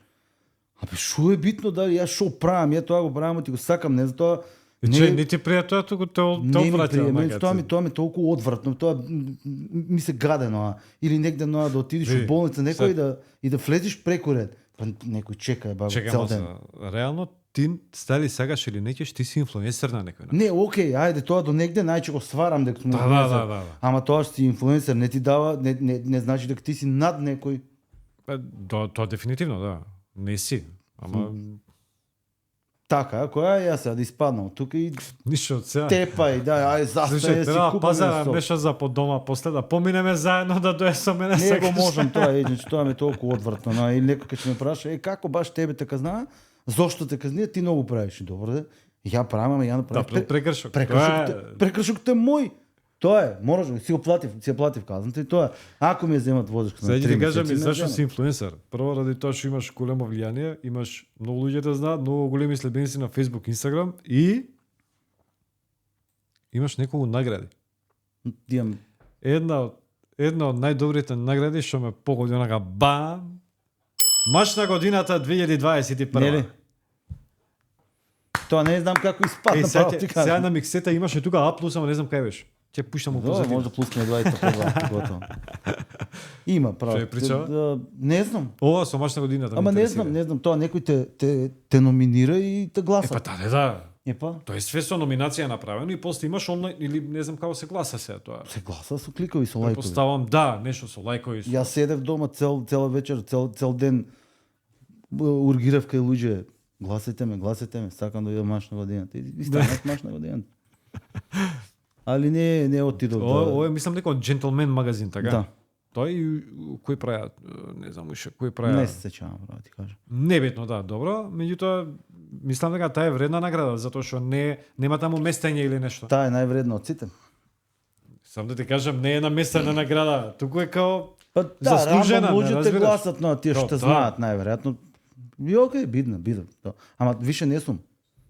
Абе шо е битно да јас шо правам, ја тоа го правам, ти го сакам, не за тоа. Не ти прија тоа туку те Не ми вратил. прија, тоа ми толку одвратно, тоа ми се гадено, или негде да отидиш у болница некој и да влезеш преку ред. Па некој чека цел ден. Реално ти стали сагаш или неќеш, ти си инфлуенсер на некој. Не, окей, ајде тоа до негде најче го сварам дека сум инфлуенсер. Да. Ама тоа што си инфлуенсер не ти дава, не значи дека ти си над некој. Тоа дефинитивно, да. Не си. Ама Така, која јас сега да испаднам тука и ништо од сега. тепај, ај Слушај, застај си треба купаме пазара сок. нешто за под дома после да поминеме заедно да дое со мене Не го сакаш. можам тоа, значи тоа ми е толку одвратно. И некој ќе ме праша, како баш тебе те казна? Зошто те казни? Ти многу правиш. Добро де. Ја правам, ама ја Да, направив. прекршок. Прекршокот е мој. Тоа е, можеш, си ја платив казната и тоа е. Ако ми ја земат возачка на 3 Сега ти кажам месеци, и ме зашто земат. си инфлуенсер. Прво ради тоа што имаш големо влијание, имаш многу луѓе да знаат, многу големи следбеници на Facebook, Instagram и имаш неколку награди. Имам Една од најдобрите награди што ме погоди онака бам. Мач на годината 2021. Нели? Тоа не знам како испадна, сега, право ти сега кажам. на миксета имаше тука А+, ама не знам кај беше. Ќе пуштам му Добро, позадина. може да пуснеме 20 готово. Има, право. Што е причава? Не знам. Ова со машна годината. Ама не знам, тоа некој те номинира и те гласа. Епа да. Епа, Тоа е све со номинација направено и после имаш онлайн или не знам како се гласа сега тоа. се гласа со кликови, со лајкови. Поставам да, нешто со лајкови. Јас седев дома цела вечер, цел ден ургирав кај луѓе. Гласете ме, сакам да идам маш на годината. И станат маш на годината. Али не отидов Ова е мислам дека од Джентлмен магазин, така? Да. Тој и кој праја, не знам уште, кој Не праја. се сеќавам, право ти кажам. Небитно, да, добро, меѓутоа мислам дека таа е вредна награда затоа што нема таму местење или нешто. Таа е највредна од сите. Сам да ти кажам, не е наместена награда, туку е као Па да, заслужена, рандом не луѓето разбираш? гласат на тие што Да. знаат најверојатно. И окей, бидно. Да. Ама више не сум.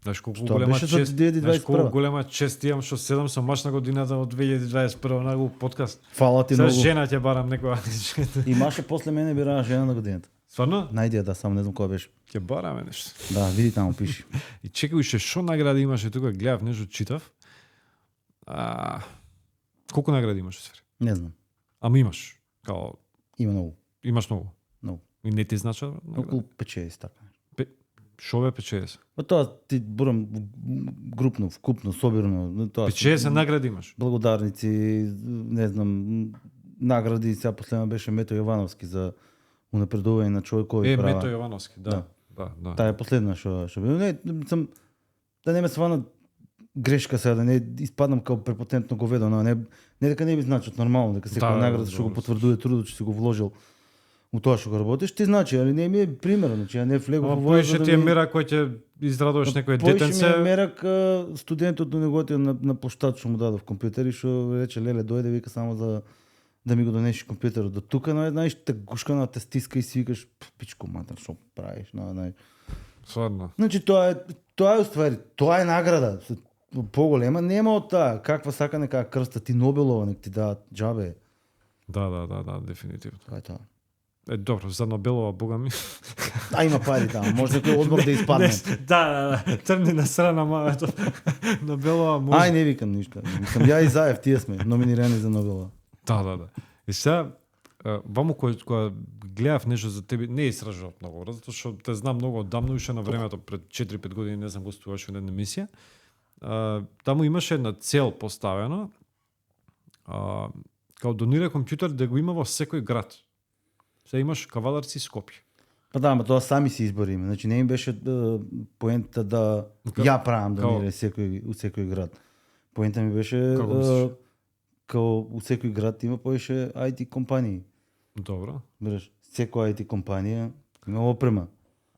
Знаеш колку Што голема беше за чест, 2021? знаеш колку голема чест имам што седам со машна годината од 2021 на го подкаст. Фала ти Сега многу. жена ќе барам некоја. Имаше после мене бираа жена на годината. Стварно? Најдија да, само не знам која беше. Ќе бараме нешто. Да, види таму пиши. И чекај уште што награди имаше тука, гледав нешто читав. Колку награди имаш сфери? Не знам. Ама имаш. Као Има многу. имаш многу. Многу. И не ти значат награди? Околу 5-6 така. Шо бе 50? Па тоа ти бурам групно, вкупно, собирно, тоа 50 награди имаш. благодарници, не знам, награди, сега последно беше Мето Јовановски за унапредување на човекови права. Мето Јовановски, да. Да. Таа е последна што бил. Не, сам да не ме свана грешка сега, да не испаднам као препотентно говедо, не дека не би значат нормално, дека секоја награда што го потврдува трудот што си го вложил у тоа што го работиш, ти значи, али не ми е пример, значи ја не влегов Ама во поише ти е мера кој ќе израдуваш некој Поише детенце. ми е мерак студентот до неготија на площад што му дадов компјутер и што рече леле дојде вика само за да ми го донесеш компјутерот до тука, но знаеш те гушкана те стиска и си викаш пичко матер што правиш, знаеш. Сварно. Значи тоа е уствари, тоа е награда. Поголема нема од таа, каква сака нека крста ти Нобелова нек ти дадат џабе. Да, дефинитивно. Тоа е тоа. Добро, за Нобелова, бога ми. А има пари таму, може некој одбор да испадне. Да, трни на страна мамето. Нобелова може. Ај не викам ништо. Викам ја и Заев, тие сме номинирани за Нобелова. Да. И сега, ваму кога гледав нешто за тебе, не истражував многу, затоа што те знам многу оддамно, уште на времето пред 4-5 години, не знам, гостуваш во една емисија. Таму имаше една цел поставена, као донира компјутер да го има во секој град. Сега имаш Кавадарци, Скопје. Па да, ама тоа сами си избориме. Значи не им беше поента да ја правам донира у секој град. Поента ми беше Како мислиш? као у секој град има повеќе IT компании. Добро. Береш, секоја IT компанија има опрема.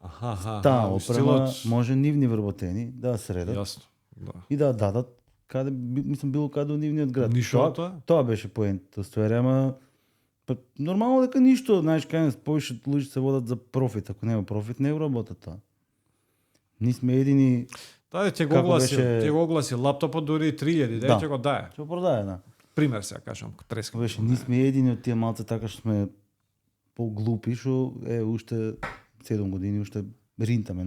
Аха. Таа опрема може нивни вработени да средат Јасно. Да. и да дадат каде мислам било каде у нивниот град. Ништо од тоа? Тоа беше поентата, ствари, ама па, нормално дека ништо, знаеш, кај повеќе луѓе се водат за профит, ако нема профит не го работат тоа. Ние сме едини Да, ќе го Како огласи, беше- ќе го огласи лаптопот дури 3000, да ќе го дае. што продае, да. Пример сега кажам, треска. Беше, ние сме едини од тие малце така што сме поглупи, што уште 7 години уште ринтаме,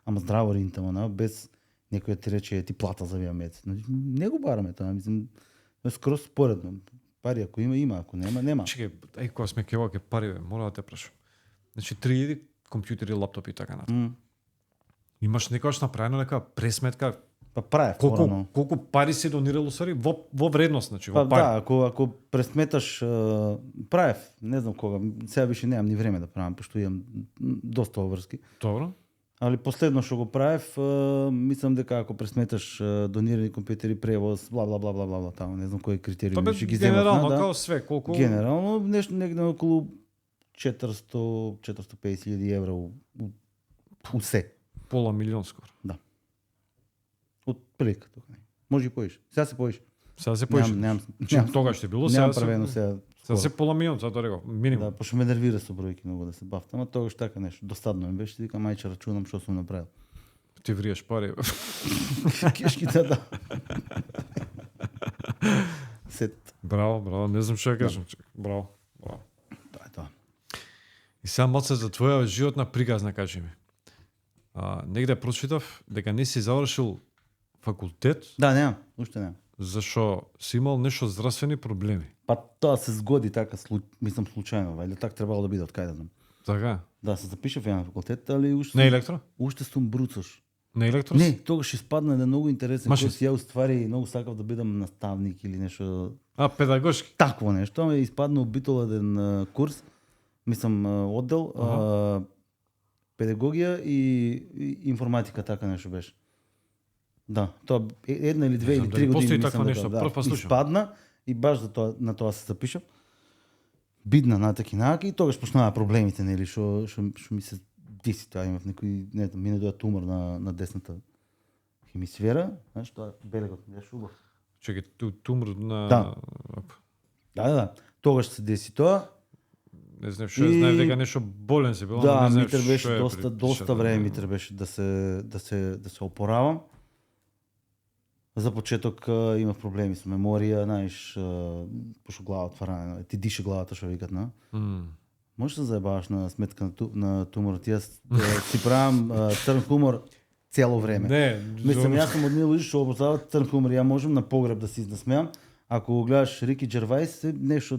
ама здраво ринтаме, без некој да ти рече ти плата за виамец. Значи, не го бараме тоа, мислам, е скроз споредно. Пари ако има, ако нема. Чекај, кога сме ке пари, бе, мора да те прашам. Значи 3000 компјутери, лаптопи и така натаму. Имаш некогаш направено нека пресметка Па правев порано. колку пари се донирало сари во вредност, значи Па во пари. да, ако пресметаш правев, не знам кога, сега више немам ни време да правам, пошто имам доста обврски. Добро. Али последно што го правев, мислам дека ако пресметаш донирани компјутери, превоз, бла бла бла бла бла, таму не знам кои критериуми Тоа бе ќе ги земат, генерално да. као све, колку Генерално нешто негде околу 400-450 евра у се. пола милион скоро. Од прилика тука. Може и поише. Сега се поише. Сега се поише. Немам Значи, тогаш ќе било, немам сега правено се сега. сега се пола милион, затоа реков, минимум. Да, пошто ме нервира со бројки многу да се бавтам, ама тогаш така нешто. Досадно ми беше, викам мајче рачунам што сум направил. Ти вриеш пари. бе. Кешките да. Сет. Браво, не знам што ја кажам. Браво. Тоа е тоа. И сега моца за твоја животна приказна кажи ми. Негде прочитав дека не си завршил факултет Да, немам, уште немам. зашо си имал нешто здравствени проблеми. Па тоа се згоди така, мислам случајно, вајде так требало да биде, од кај да знам. Така? Да, се запишав ја на факултет, али уште Не електро? уште сум бруцош. Не електрос? Не, тогаш испадна еден многу интересен Машински. курс, ја уствари многу сакав да бидам наставник или нешто Педагошки. такво нешто, ме испадна убитол еден курс, мислам оддел, педагогија и информатика, така нешто беше. Да, тоа една или две Не или знам три дали години постои мислам такво дека, нешто, да, прв пат слушам. испадна и баш за тоа на тоа се запишав. Бидна натаки наки и тогаш почнаа проблемите, нели, што ми се деси тоа, имав некој, не знам, мине доја тумор на десната хемисфера, знаеш, тоа белегот беше убав. Чекај, тумор на... Да. Да. Тогаш се деси тоа. Не знам што, знаев дека нешто болен си бил, ама Да, не знаев ми што требеше е доста време ми требеше да се опоравам. За почеток имав проблеми со меморија, знаеш, пошто глава отваране, ти дише главата што викат, на. Можеш да заебаваш на сметка на тумор, ти јас си правам црн хумор цело време. Не, Мислам, јас сум од ние луѓе што обожаваат црн хумор, ја можам на погреб да се изнасмеам. Ако го гледаш Рики Джервајс, нешто,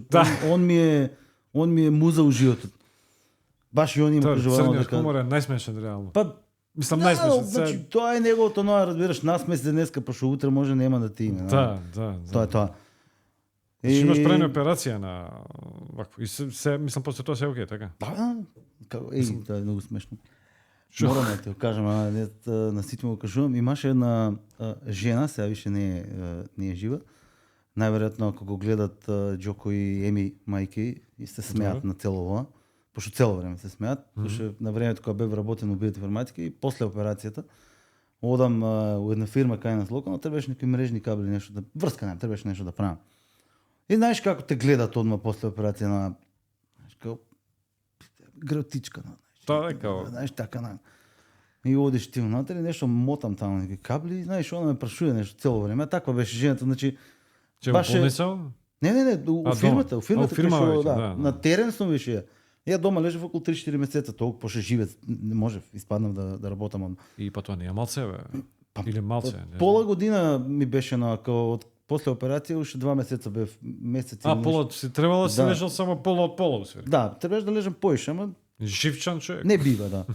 он ми е муза у животот. Баш и он има кажувано црниот дека... хумор е најсмешен реално. Па, Мислам да, најсмешен. значи, тоа е неговото ноа, разбираш, насмес за денеска, пошто утре може нема да ти име. Да. Тоа е тоа. Значи имаш правена операција на вакво. И се мислам после тоа се окей, така. Да, тоа е многу смешно. Морам да ти го кажам, на сите му го кажувам. Имаше една жена, сега више не е жива. Најверојатно ако го гледат Џоко и Еми мајки и се смеат на цело ова, пошто цело време се смеат, пошто на времето кога бев работен во биоинформатика и после операцијата одам у една фирма кај нас локално, требаше некои мрежни кабели, нешто да врска нема, требаше нешто да правам. И знаеш како те гледат одма после операција на, знаеш како гротичка, Тоа е као. знаеш така на. И одиш ти внатре, нешто мотам таму некои кабели, и знаеш, она ме прашува нешто цело време. Таква беше жената, значи Че баш е- болница? Не, у фирмата, фирма кај што, веќе, да, да. на терен сум више. Ја дома лежав околу 3-4 месеца, толку пошто живец не можев, испаднав да работам од И па тоа не е малце, бе. Или малце. не пола знам. година ми беше на као од после операција уште 2 месеца бев месеци. Пола си требало да си Да. лежал само пола од пола, усвери. Да, требаше да лежам поише, ама Живчан човек. не бива, да.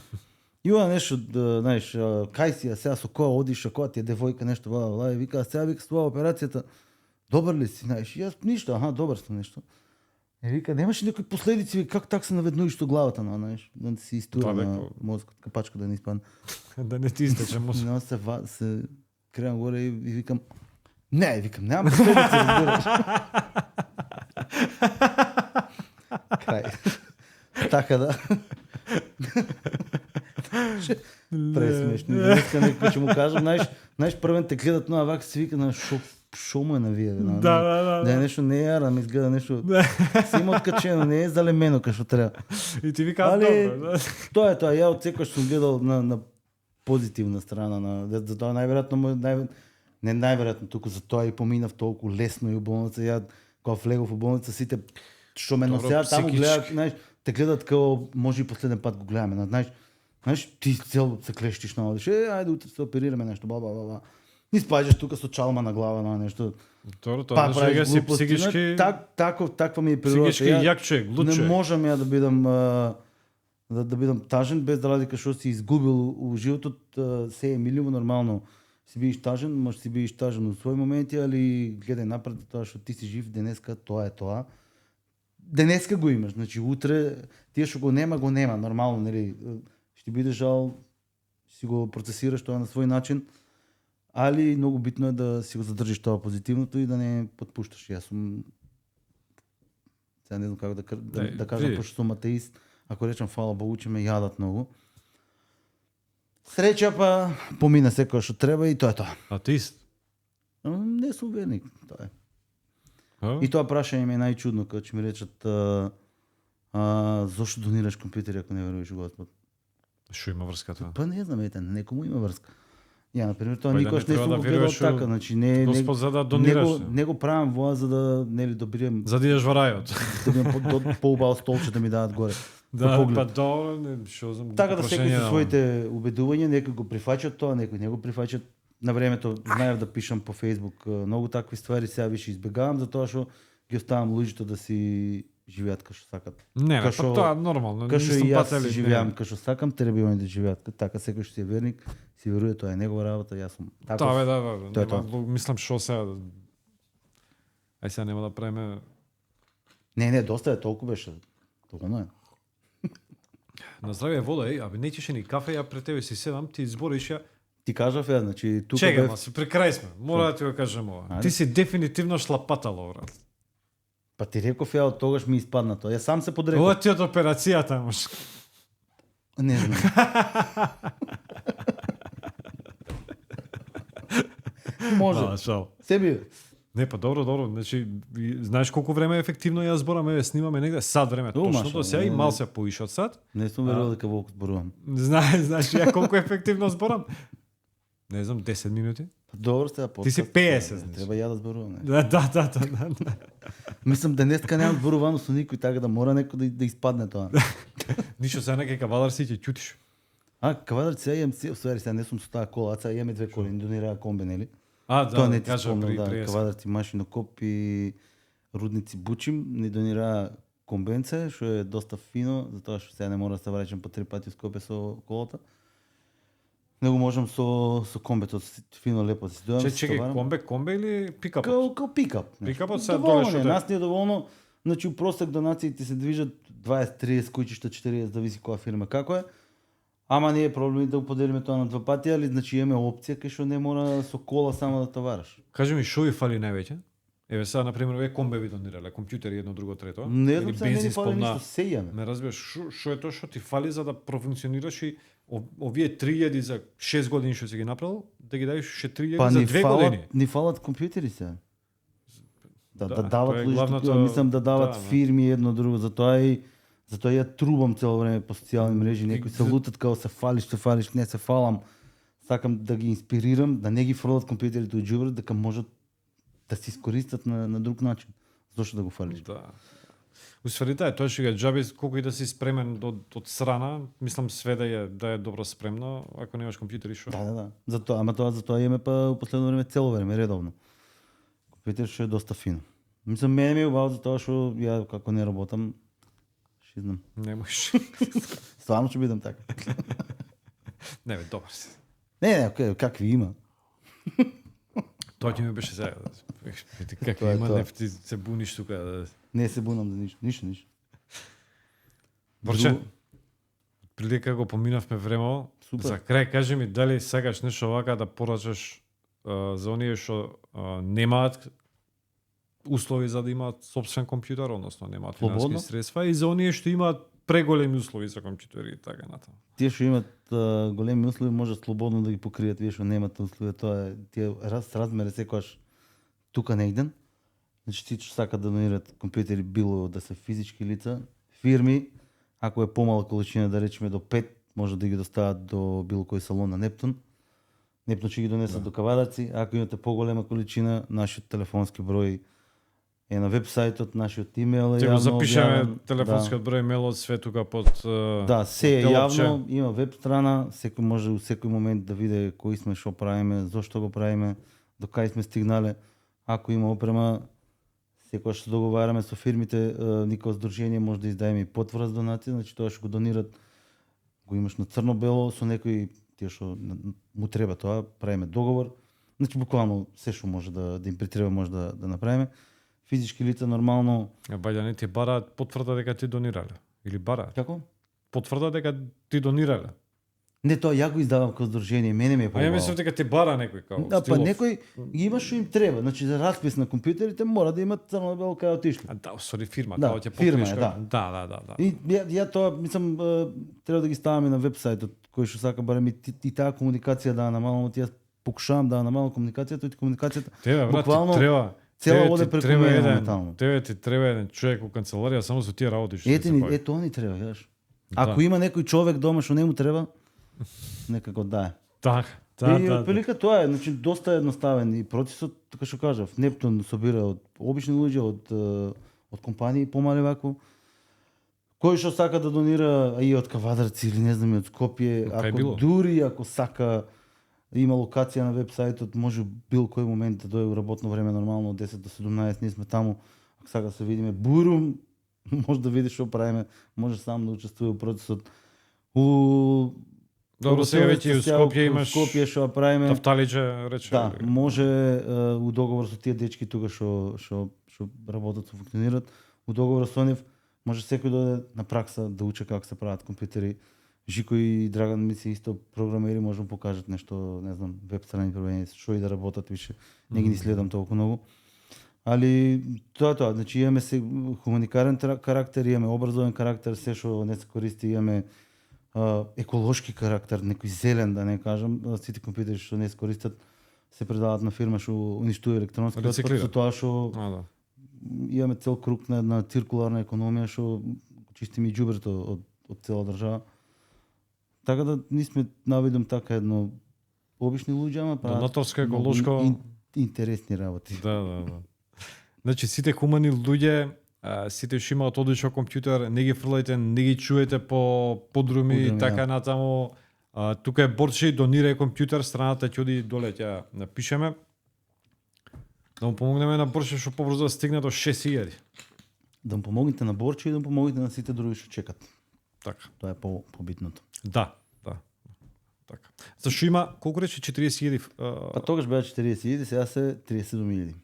И она нешто, да, знаеш, кај си, сега со која одиш, а која ти е девојка, нешто, и вика, сега вика, с тоа операцијата, добар ли си, знаеш, и јас ништо, добар сум нешто. И вика, немаше некои последици, вика, како так се наведнуиш до главата, знаеш, да се истура Да, бе, на ко- мозокот, капачка да не испадне. Да не ти истече мозок. Но се кренам горе и викам, не, викам, нема последици, разбираш. Крај. Така да. Пресмешно. И днеска некој ќе му кажам, знаеш, првен те гледат на вака си вика на шо му е навие. Да. Да, нешто не е јара, ми изгледа нешто. Се има откачено, не е залемено кај што треба. И ти викаат Али, добро. Да. Тоа е тоа, ја од секојаш сум гледал на позитивна страна, за тоа најверојатно не најверојатно, туку за тоа и поминав толку лесно и у болница. Ја кога влегов у болница, сите што ме Добро, носеа таму психички. гледат, знаеш, те гледат како може и последен пат го гледаме, знаеш, ти цел се клештиш на одиш, ајде утре се оперираме нешто, бла. И спаѓаш тука со чалма на глава на нешто. Тоа Па значи правиш дека си глупости, психички таква ми е природата. психички јак човек, луд Не човек. можам ја да бидам да бидам тажен без да ради што си изгубил у животот, се е миливо нормално. Си бидеш тажен, може си бидеш тажен у своји моменти, али гледај напред тоа што ти си жив денеска, тоа е тоа. Денеска го имаш, значи утре тие што го нема, нормално, нели? Ќе бидеш жал, си го процесираш тоа на свој начин. Али многу битно е да си го задржиш тоа позитивното и да не подпушташ. Јас сум сега не знам како да кажам, види. пошто сум атеист, ако речам фала Богу, че ме јадат многу. Среќа па помина секој што треба и тоа е тоа. Атеист. Не сум верник, тоа е. А? И тоа прашање ми е најчудно кога ќе ми речат зошто донираш компјутери ако не веруваш во Господ? Што има врска тоа? Па не знам, некому има врска. Ја, например, тоа Па и да никош не не треба сум да го гледал веруваш у така, значи не Господ за да донираш. не го правам воа за да нели добием За да идеш во рајот. да бидам поубаво столче да ми дадат горе. Да, поглед. па добро, не, што знам. Така да секој со прашање, своите убедувања, некои го прифаќаат тоа, некои не го прифаќаат. На времето знаев да пишам по Facebook многу такви ствари, сега више избегавам затоа што ги оставам луѓето да си живеат како што сакат. Не, па Кашо- тоа нормално. Како што нисам и јас патели, си живеам како што сакам, треба и они да живеат така, секој што си е верник, си верува тоа е негова работа, јас сум Тоа таков. бе, да, Тоа е нема, тоа. мислам што сега. Ај сега нема да правиме. Не, доста е, толку беше. Доволно е. На здравје вода, абе не чеше ни кафе, ја пред тебе си седам, ти избориш ја. Ти кажав ја, значи тука Чекай, бев, ма, си при крај сме. Мора да ти го кажам ова. Ајде. Ти си дефинитивно шлапатало, брат. па ти реков ја од тогаш ми испадна тоа. Ја сам се подреков. Ова ти од операцијата, може. Не знам. Може. Да, шал. Себе. Не, па добро, значи знаеш колку време ефективно ја зборам, еве снимаме негде сад време, О, точно маша, до сега и не. мал се поише од сад. Не сум верувал дека волку зборувам. Знаеш ја колку ефективно зборам? Не знам, 10 минути. Па добро сте, подкаст. Ти си 50, Не значи. треба ја да зборувам. Не. Да. Мислам денеска немам зборувано со никој, така да мора некој да испадне тоа. Ништо сега некај кавадар си ќе ќутиш. Кавадар сега имам, ствари сега не сум со таа кола, сега имаме две коли, ни донираа комбе, нели? А, Тоа не да, ти кажа спомнам, при да, при кавадар ти машинокоп и рудници Бучим, ни донираа комбенце, што е доста фино, затоа што сега не мора да се враќам по 3 пати Скопје со колата. Него можам со комбето, фино лепо да си дојам. да се Чекај, стоварам. комбе или пикап? Као пикап. Пикапот сега Доволно доле што е, те- нас ни е доволно. Значи у просек донациите се движат 20-30 куќишта, 40, зависи која фирма како е. Ама не е проблем и да го поделиме тоа на два пати, али значи имаме опција кај што не мора со кола само да товараш. Кажи ми што ви фали највеќе? Еве сега на пример ве комбе ви донирале, компјутери едно друго трето. Не Или знам сега не ни бензин фали спомна. ништо, се имаме. Ме разбираш, што е тоа што ти фали за да профункционираш и овие 3000 за 6 години што си ги направил, да ги дадеш ше 3000 Па за ни 2 фалат, години. ни фалат компјутери сега. Да, Да, да дават тоа е луѓето, главното- мислам да дават да, да. фирми едно друго, затоа ја трубам цело време по социјални мрежи, некои се лутат како се фалиш, не се фалам. Сакам да ги инспирирам, да не ги фрлат компјутерите од џубрет, дека можат да се искористат на друг начин. Зошто да го фалиш? Да. Усвари да, тоа што ја џаби колку и да си спремен од срана, мислам све да е добро спремно, ако немаш компјутери што. Да. Затоа имаме па у последно време цело време редовно. Компјутер што е доста фино. Мислам мене ми е убаво затоа што ја како не работам, ще знам. Не можеш. Стварно ќе бидам така. Не бе, добар си. Не, какви има. Тоа ќе ми беше сега. Како Тоа е има тоа. не ти се буниш тука. Да. Не се бунам за ништо. Борче, Друго- прилика го поминавме време. Супер. За крај кажи ми дали сакаш нешто вака да порачаш за оние што немаат услови за да имаат собствен компјутер, односно немаат Слободно. финансиски средства и за оние што имаат преголеми услови за компјутери и така натаму. Тие што имат големи услови можат слободно да ги покријат, вие што немате услови, тоа е тие размери секогаш тука негден. Значи тие што сакат да донират компјутери било да се физички лица, фирми, ако е помала количина, да речеме до 5, може да ги достават до било кој салон на Нептун. Нептун ќе ги донесат до кавадарци, ако имате поголема количина, нашиот телефонски број е на вебсајтот, нашиот имейл е Ќе го јавно запишеме објавен. телефонскиот број, мејлот, све тука под Да, се е од јавно, делопче. има веб страна, секој може у секој момент да види кои сме, што правиме, зошто го правиме, до кај сме стигнале. Ако има опрема, секогаш се договараме со фирмите, никој здружение може да издаде и потврда за донација, значи тоа што го донират го имаш на црно-бело со некои тие што му треба тоа, правиме договор. Значи буквално се што може да им притреба може да направиме. Физички лица нормално Бајде не ти бараат потврда дека ти донирале или бараат како? потврда дека ти донирале. Не, тоа ја го издавам како здружение, мене ми е А ја побаво. мислам дека ти бара некој као. Да, па стилов. некој ги има што им треба. Значи за распис на компјутерите мора да имат црно-бело кај отишли. А да, сори фирма, Да, као ќе фирма покриеш е, као- да. Да. И ја тоа мислам треба да ги ставаме на вебсајтот кој што сака барем и таа комуникација да ја намалам, ја покушавам да ја намалам комуникацијата и комуникацијата Тебе брат буквално ти треба. цела тебе оде ти преку треба мене еден- моментално. Тебе ти треба еден човек у канцеларија само со тие работи што Ете ни, се тоа ни треба, јаш. Да. Ако има некој човек дома што не му треба, нека го дае. Така, И да. отприлика тоа е, значи доста едноставен и процесот, така што кажав, Нептун собира од обични луѓе, од компании помали вако. Кој што сака да донира и од Кавадарци или не знам и од Скопје, Кај ако било? дури ако сака има локација на веб сајтот, може бил кој момент да дојде у работно време нормално од 10 до 17, ние сме таму, ако сака да се видиме бурум, може да видиш што правиме, може сам да учествува у процесот. У Добро, сега веќе и у Скопје имаш Скопје што правиме. Тафталиџе, рече. Да, може у договор со тие дечки тука што работат, функционираат, у договор со нив може секој да оде на пракса да учи како се прават компјутери. Жико и Драган мисли исто програмери може да покажат нешто, не знам, веб страни проведени, што и да работат више. Не ги следам толку многу. Али тоа, значи имаме се хуманикарен карактер, имаме образовен карактер, се што не се користи, имаме еколошки карактер, некој зелен да не кажам, сите компјутери што не се користат се предаваат на фирма што уништува електронски отпад, Рециклира. со тоа што Да. имаме цел круг на една циркуларна економија што чисти ми џубрето од цела држава. Така да ние сме навидом така едно обични луѓе, ама прават Донатовско, многу еколошко. интересни работи. Да. Значи сите хумани луѓе, сите што имаат одличен компјутер, не ги фрлајте, не ги чуете по подруми и Подруми, така да. натаму. Тука е Борче, донирај компјутер, страната ќе оди доле, ќе напишеме. Да му помогнеме на Борче што побрзо да стигне до 6000. Да му помогнете на Борче и да му помогнете на сите други што чекат. Така. Тоа е побитното. Да. Така. Зашто има колку рече 40.000? Па тогаш беа 40.000, сега се 37.000.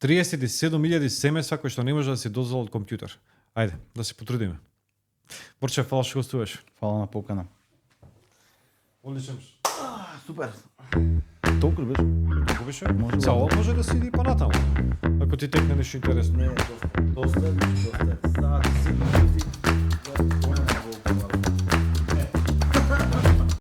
37.000 семејства кои што не може да се дозволат компјутер. Ајде, да се потрудиме. Борче, фала што гостуваш. Фала на покана. Одличен. Супер. Толку ли беше? Како беше? Може Сега, да. ова може да се иди понатаму. Ако ти текне нешто интересно. Не, доста. Доста. Сега ти си